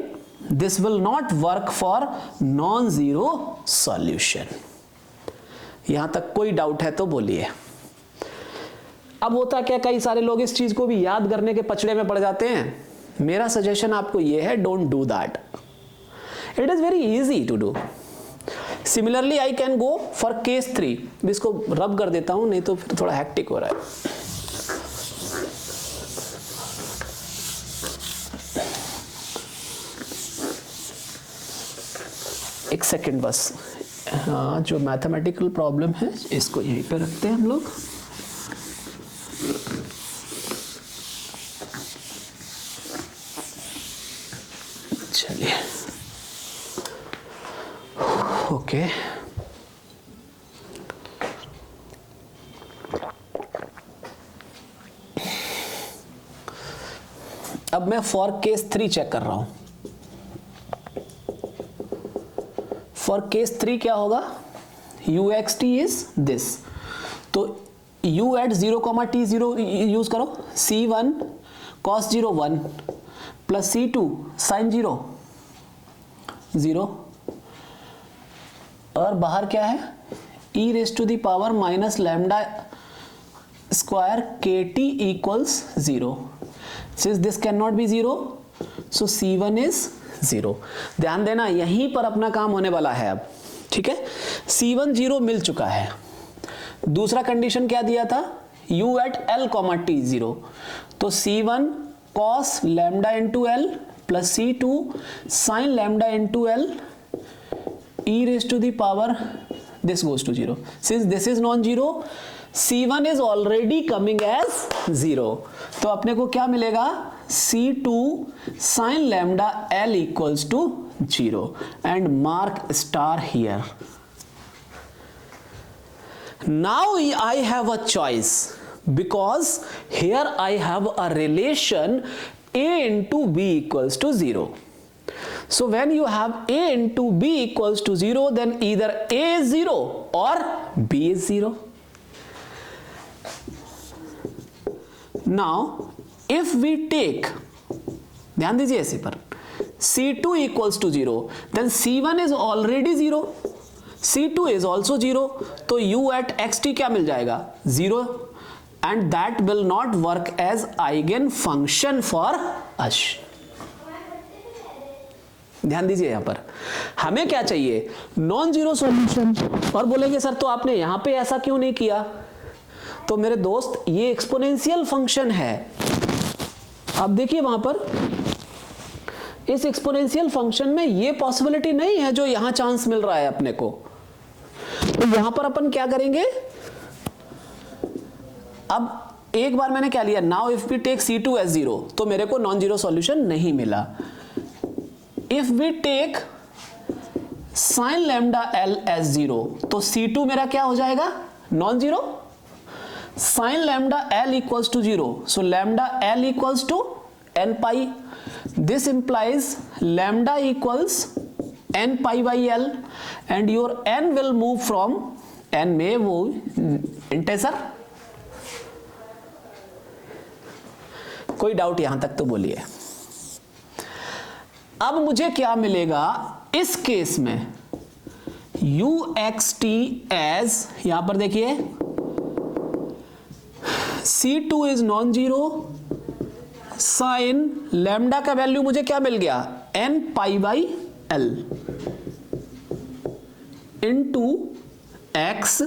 this will not work for non-zero solution. यहां तक कोई डाउट है तो बोलिए। अब होता क्या, कई सारे लोग इस चीज को भी याद करने के पचड़े में पड़ जाते हैं। मेरा सजेशन आपको यह है, don't do that, it is very easy to do. Similarly I can go for case 3, इसको रब कर देता हूं नहीं तो फिर थोड़ा हेक्टिक हो रहा है। एक सेकंड बस, हाँ, जो मैथमेटिकल प्रॉब्लम है इसको यहीं पे रखते हैं हम लोग। चलिए, ओके, अब मैं फॉर केस 3 चेक कर रहा हूं। फॉर केस 3 क्या होगा, uxt इज दिस, तो u एट 0, t 0 यूज करो, c1 cos 0 1 plus c2 sin 0 0, और बाहर क्या है, e raised to the power minus lambda square kt equals 0. Since this cannot be 0, so C1 is 0. ध्यान देना यहीं पर अपना काम होने वाला है अब, ठीक है। C1 0 मिल चुका है। दूसरा कंडीशन क्या दिया था, u at l, t 0, तो C1 cos lambda into l plus C2 sin lambda into l e raised to the power, this goes to 0. Since this is non-zero, C1 is already coming as 0. तो अपने को क्या मिलेगा, C2 sin lambda L equals to 0 and mark star here. Now I have a choice because here I have a relation A into B equals to 0. So when you have A into B equals to 0, then either A is 0 or B is 0. Now if we take, ध्यान दीजिए ऐसे पर, C2 equals to 0, then C1 is already 0, C2 is also 0, तो U at xt क्या मिल जाएगा, 0, and that will not work as eigen function for us. ध्यान दीजिए यहां पर हमें क्या चाहिए, नॉन जीरो सॉल्यूशन। और बोलेंगे सर तो आपने यहां पे ऐसा क्यों नहीं किया, तो मेरे दोस्त ये एक्सपोनेंशियल फंक्शन है। अब देखिए वहां पर इस एक्सपोनेंशियल फंक्शन में ये पॉसिबिलिटी नहीं है जो यहां चांस मिल रहा है अपने को, तो यहां पर अपन क्या करेंगे, अब एक बार मैंने क्या लिया, now if we take C2 as 0, तो मेरे को नॉन जीरो सॉल्यूशन नहीं मिला। If we take sin lambda L as 0, तो C2 मेरा क्या हो जाएगा, non zero. sin lambda L equals to 0, so lambda L equals to n pi. This implies lambda equals n pi by L and your n will move from n में वो integer. कोई doubt यहां तक तो बोलिए। अब मुझे क्या मिलेगा इस केस में, uxt as, यहां पर देखिए C2 is non zero, sine lambda का वैल्यू मुझे क्या मिल गया, n pi by l into x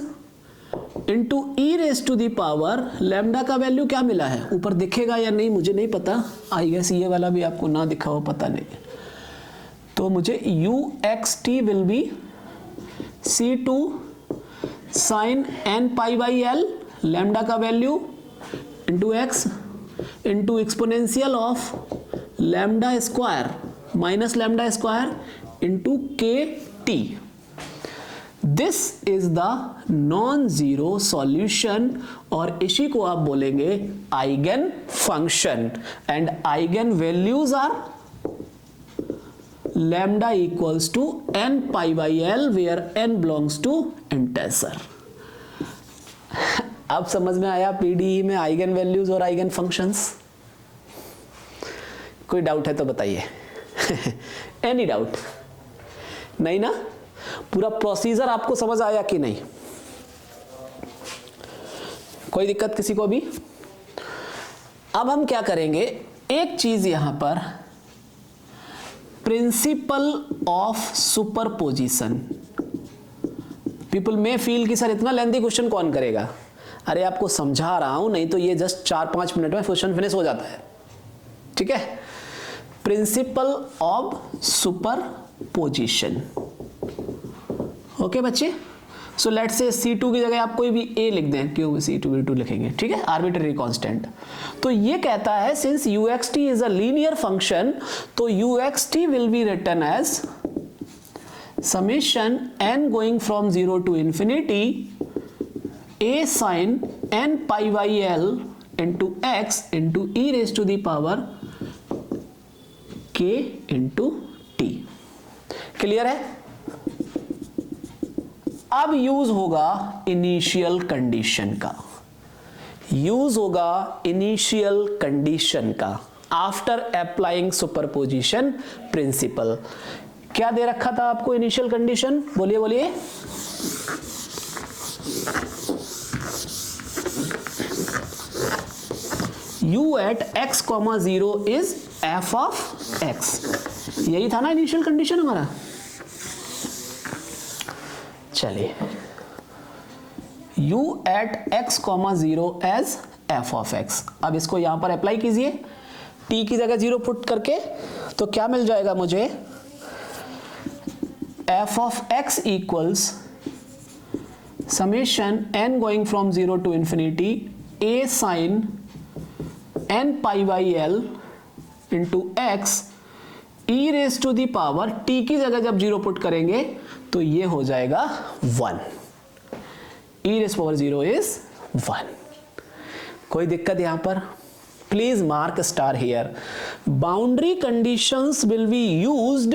into e raise to the power, lambda का वैल्यू क्या मिला है, ऊपर दिखेगा या नहीं मुझे नहीं पता, आई गेस ये वाला भी आपको ना दिखा हो, पता नहीं, तो मुझे uxt will be C2 sine n pi by l, lambda का value into x into exponential of lambda square minus lambda square into k t. This is the non zero solution और इसी को आप बोलेंगे eigen function and eigen values are lambda equals to n pi by l where n belongs to integer। अब समझ में आया PDE में आइगन वैल्यूज और आइगन फंक्शंस। कोई डाउट है तो बताइए। एनी डाउट नहीं ना, पूरा प्रोसीजर आपको समझ आया कि नहीं, कोई दिक्कत किसी को भी। अब हम क्या करेंगे, एक चीज यहां पर, principal of superposition. People may feel कि सर इतना लेंथी क्वेश्चन कौन करेगा, अरे आपको समझा रहा हूं, नहीं तो ये जस्ट 4-5 मिनट में क्वेश्चन फिनिश हो जाता है, ठीक है। प्रिंसिपल ऑफ सुपरपोजिशन, ओके बच्चे। सो लेट्स से C2 की जगह आप कोई भी A लिख दें, क्यों C2 V2 लिखेंगे, ठीक है, आर्बिट्रेरी कांस्टेंट। तो ये कहता है since uxt is a linear function, तो uxt will be written as summation n going from 0 to infinity a sin n pi by l into x into e raised to the power k into t। Clear है। अब use होगा initial condition का, use होगा initial condition का after applying superposition principle. क्या दे रखा था आपको इनिशियल कंडीशन, बोलिए बोलिए। u at x, 0 is f of x। यही था ना इनिशियल कंडीशन हमारा। चलिए, u at x, 0 as f of x। अब इसको यहां पर अप्लाई कीजिए, t की जगह 0 पुट करके, तो क्या मिल जाएगा मुझे, f of x equals summation n going from 0 to infinity a sin n pi by l into x e raised to the power, t की जगह जब 0 पुट करेंगे तो ये हो जाएगा 1। e raised power 0 is 1। कोई दिक्कत यहां पर? Please mark star here. Boundary conditions will be used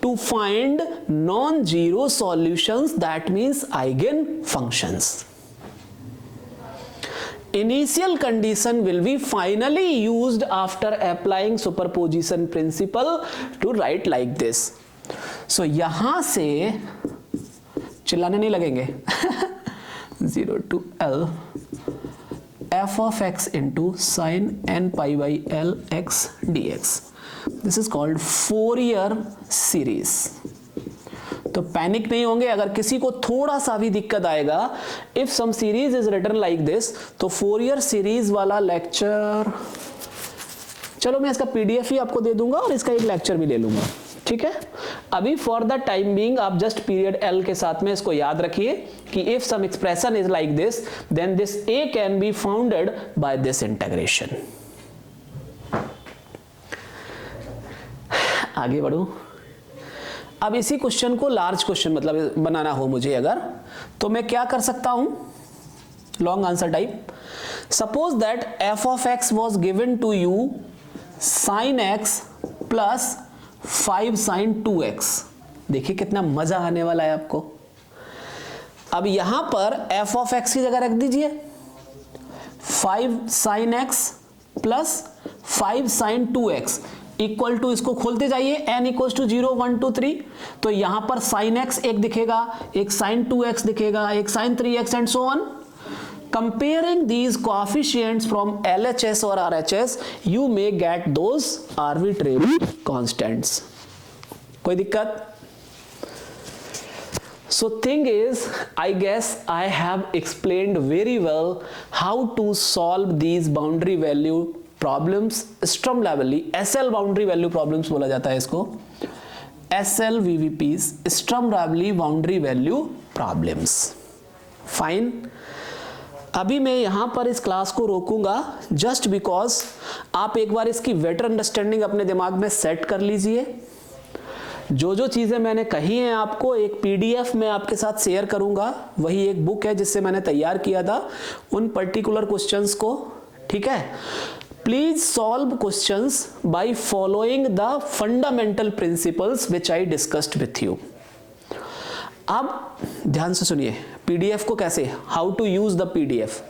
to find non-zero solutions, that means eigenfunctions. Initial condition will be finally used after applying superposition principle to write like this. So यहां से चिल्लाने नहीं लगेंगे 0 to L f of x into sin n pi by L x dx. This is called Fourier series. तो panic नहीं होंगे अगर किसी को थोड़ा सा भी दिक्कत आएगा। If some series is written like this, तो फोरियर सीरीज वाला लेक्चर, चलो मैं इसका पीडीएफ ही आपको दे दूंगा और इसका एक लेक्चर भी ले लूंगा, ठीक है। अभी फॉर द टाइम बीइंग आप जस्ट पीरियड एल के साथ में इसको याद रखिए कि if some expression is like this, then this a can be founded by this integration. आगे बढ़ूं। अब इसी क्वेश्चन को लार्ज क्वेश्चन मतलब बनाना हो मुझे अगर, तो मैं क्या कर सकता हूं, long answer type. Suppose that f of x was given to you sine x plus 5 sin 2x। देखिए कितना मजा आने वाला है आपको। अब यहां पर f ऑफ x की जगह रख दीजिए 5 sin x plus 5 sin 2x equal to, इसको खोलते जाइए, n इक्वल टू 0 1 2 3। तो यहां पर sin x एक दिखेगा, एक sin 2x दिखेगा, एक sin 3x and so on. Comparing these coefficients from LHS or RHS, you may get those arbitrary constants. कोई दिक्कत? So thing is, I guess I have explained very well how to solve these boundary value problems Sturm-Liouville, SL boundary value problems बोला जाता है इसको, SL VVPs, Sturm-Liouville boundary value problems. Fine. अभी मैं यहां पर इस क्लास को रोकूंगा जस्ट बिकॉज आप एक बार इसकी बेटर अंडरस्टैंडिंग अपने दिमाग में सेट कर लीजिए। जो जो चीजें मैंने कही हैं आपको एक पीडीएफ में आपके साथ शेयर करूंगा, वही एक बुक है जिससे मैंने तैयार किया था उन पर्टिकुलर क्वेश्चंस को, ठीक है। Please solve questions by following the fundamental principles which I discussed with you. अब ध्यान से सुनिए पीडीएफ को कैसे, how to use the PDF.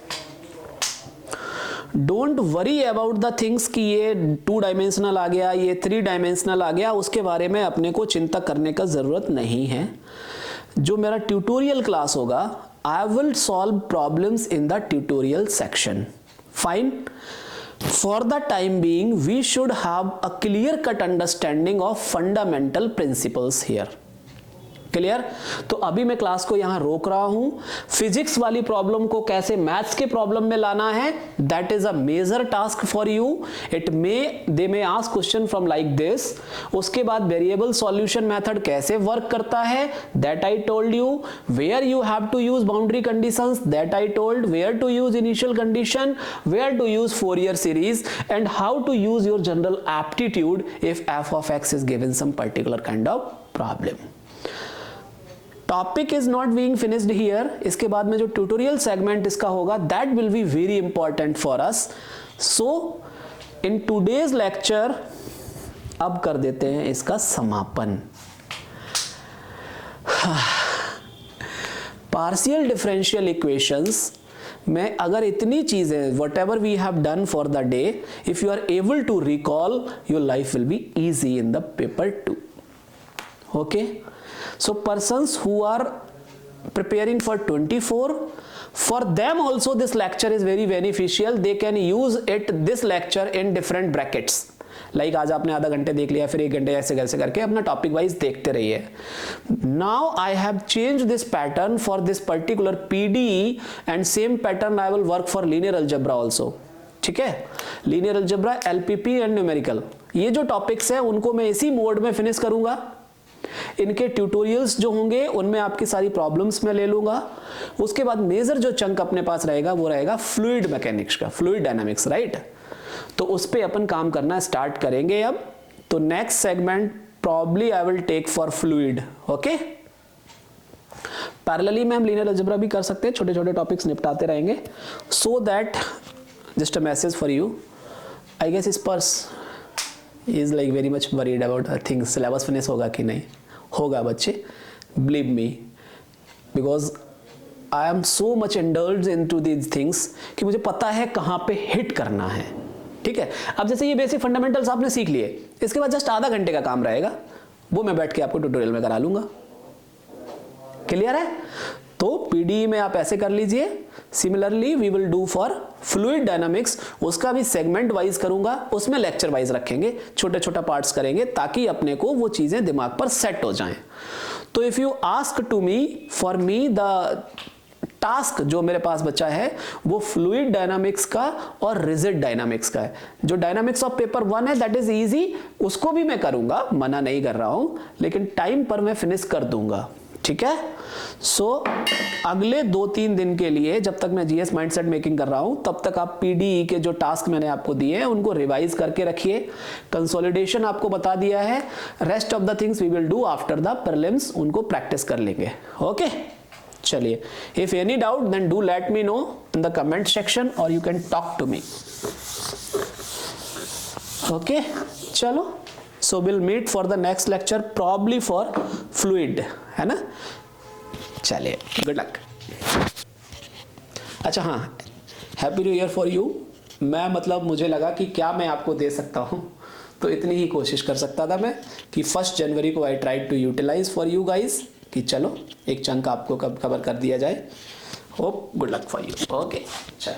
Don't worry about the things कि ये 2 डायमेंशनल आ गया, ये 3 डायमेंशनल आ गया, उसके बारे में अपने को चिंता करने का जरूरत नहीं है। जो मेरा ट्यूटोरियल क्लास होगा, I will solve problems in the tutorial section. Fine. For the time being, we should have a clear-cut understanding of fundamental principles here. Clear? तो अभी मैं क्लास को यहां रोक रहा हूं। फिजिक्स वाली प्रॉब्लम को कैसे मैथ्स के प्रॉब्लम में लाना है, that is a major task for you. They may ask question from like this. उसके बाद वेरिएबल सॉल्यूशन मेथड कैसे वर्क करता है, that I told you. Where you have to use boundary conditions, that I told. Where to use initial condition, where to use Fourier series, and how to use your general aptitude if f of x is given some particular kind of problem. Topic is not being finished here. इसके बाद में जो tutorial segment इसका होगा, that will be very important for us. So in today's lecture अब कर देते हैं इसका समापन। पार्शियल डिफरेंशियल इक्वेशंस में अगर इतनी चीजें whatever we have done for the day, if you are able to recall, your life will be easy in the paper 2। Okay, so persons who are preparing for 24, For them also this lecture is very beneficial. They can use it, this lecture, in different brackets. Like आज आपने आधा घंटे देख लिया, फिर 1 घंटे ऐसे कैसे करके अपना टॉपिक वाइज देखते रहिए. Now I have changed this pattern for this particular PDE and same pattern I will work for linear algebra also. ठीक है, linear algebra, LPP and numerical. ये जो टॉपिक्स है उनको मैं इसी मोड में फिनिश करूंगा. इनके ट्यूटोरियल्स जो होंगे उनमें आपकी सारी प्रॉब्लम्स मैं ले लूंगा. उसके बाद मेजर जो चंक अपने पास रहेगा वो रहेगा फ्लूइड मैकेनिक्स का, फ्लूइड डायनामिक्स, राइट. तो उस पे अपन काम करना स्टार्ट करेंगे अब. तो next segment probably I will take for fluid. Okay, parallelly में हम लीनियर अलजेब्रा भी कर सकते हैं, छोटे छोटे टॉपिक्स निपटाते रहेंगे. So that just a message for you, I guess is purse is like very much worried about things. Syllabus finish होगा कि नहीं होगा बच्चे, believe me, because I am so much indulge in to these things कि मुझे पता है कहाँ पे हिट करना है. ठीक है, अब जैसे ये बेसिक फंडामेंटल्स आपने सीख लिए, इसके बाद जस्ट आधा घंटे का काम रहेगा, वो मैं बैठ के आपको ट्यूटोरियल में करा लूंगा. क्लियर है? तो पीडीई में आप ऐसे कर लीजिए. Similarly we will do for fluid dynamics, उसका भी सेगमेंट वाइज करूंगा, उसमें लेक्चर वाइज रखेंगे, छोटे छोटा पार्ट्स करेंगे ताकि अपने को वो चीजें दिमाग पर सेट हो जाएं. तो if you ask to me, for me the task जो मेरे पास बचा है वो फ्लूइड डायनामिक्स का और रिजिड डायनामिक्स का है. जो डायनामिक्स ऑफ पेपर 1 है दैट इज इजी, उसको भी मैं करूंगा, मना नहीं कर रहा हूं, लेकिन टाइम पर मैं फिनिश कर दूंगा. ठीक है. सो अगले 2-3 दिन के लिए, जब तक मैं जीएस माइंडसेट मेकिंग कर रहा हूं, तब तक आप पीडीई के जो टास्क मैंने आपको दिए हैं उनको रिवाइज करके रखिए. कंसोलिडेशन आपको बता दिया है, rest of the things we will do after the prelims, उनको प्रैक्टिस कर लेंगे. ओके, चलिए. If any doubt then do let me know in the comment section और you can talk to me. Okay, चलो. So we'll meet for the next lecture, probably for fluid, है ना. चलिए, good luck. अच्छा हाँ, happy new year for you. मैं मतलब मुझे लगा कि क्या मैं आपको दे सकता हूँ, तो इतनी ही कोशिश कर सकता था मैं कि 1 जनवरी को I tried to utilize for you guys कि चलो एक चंक आपको कवर कर दिया जाए. Hope good luck for you. Okay, चलो.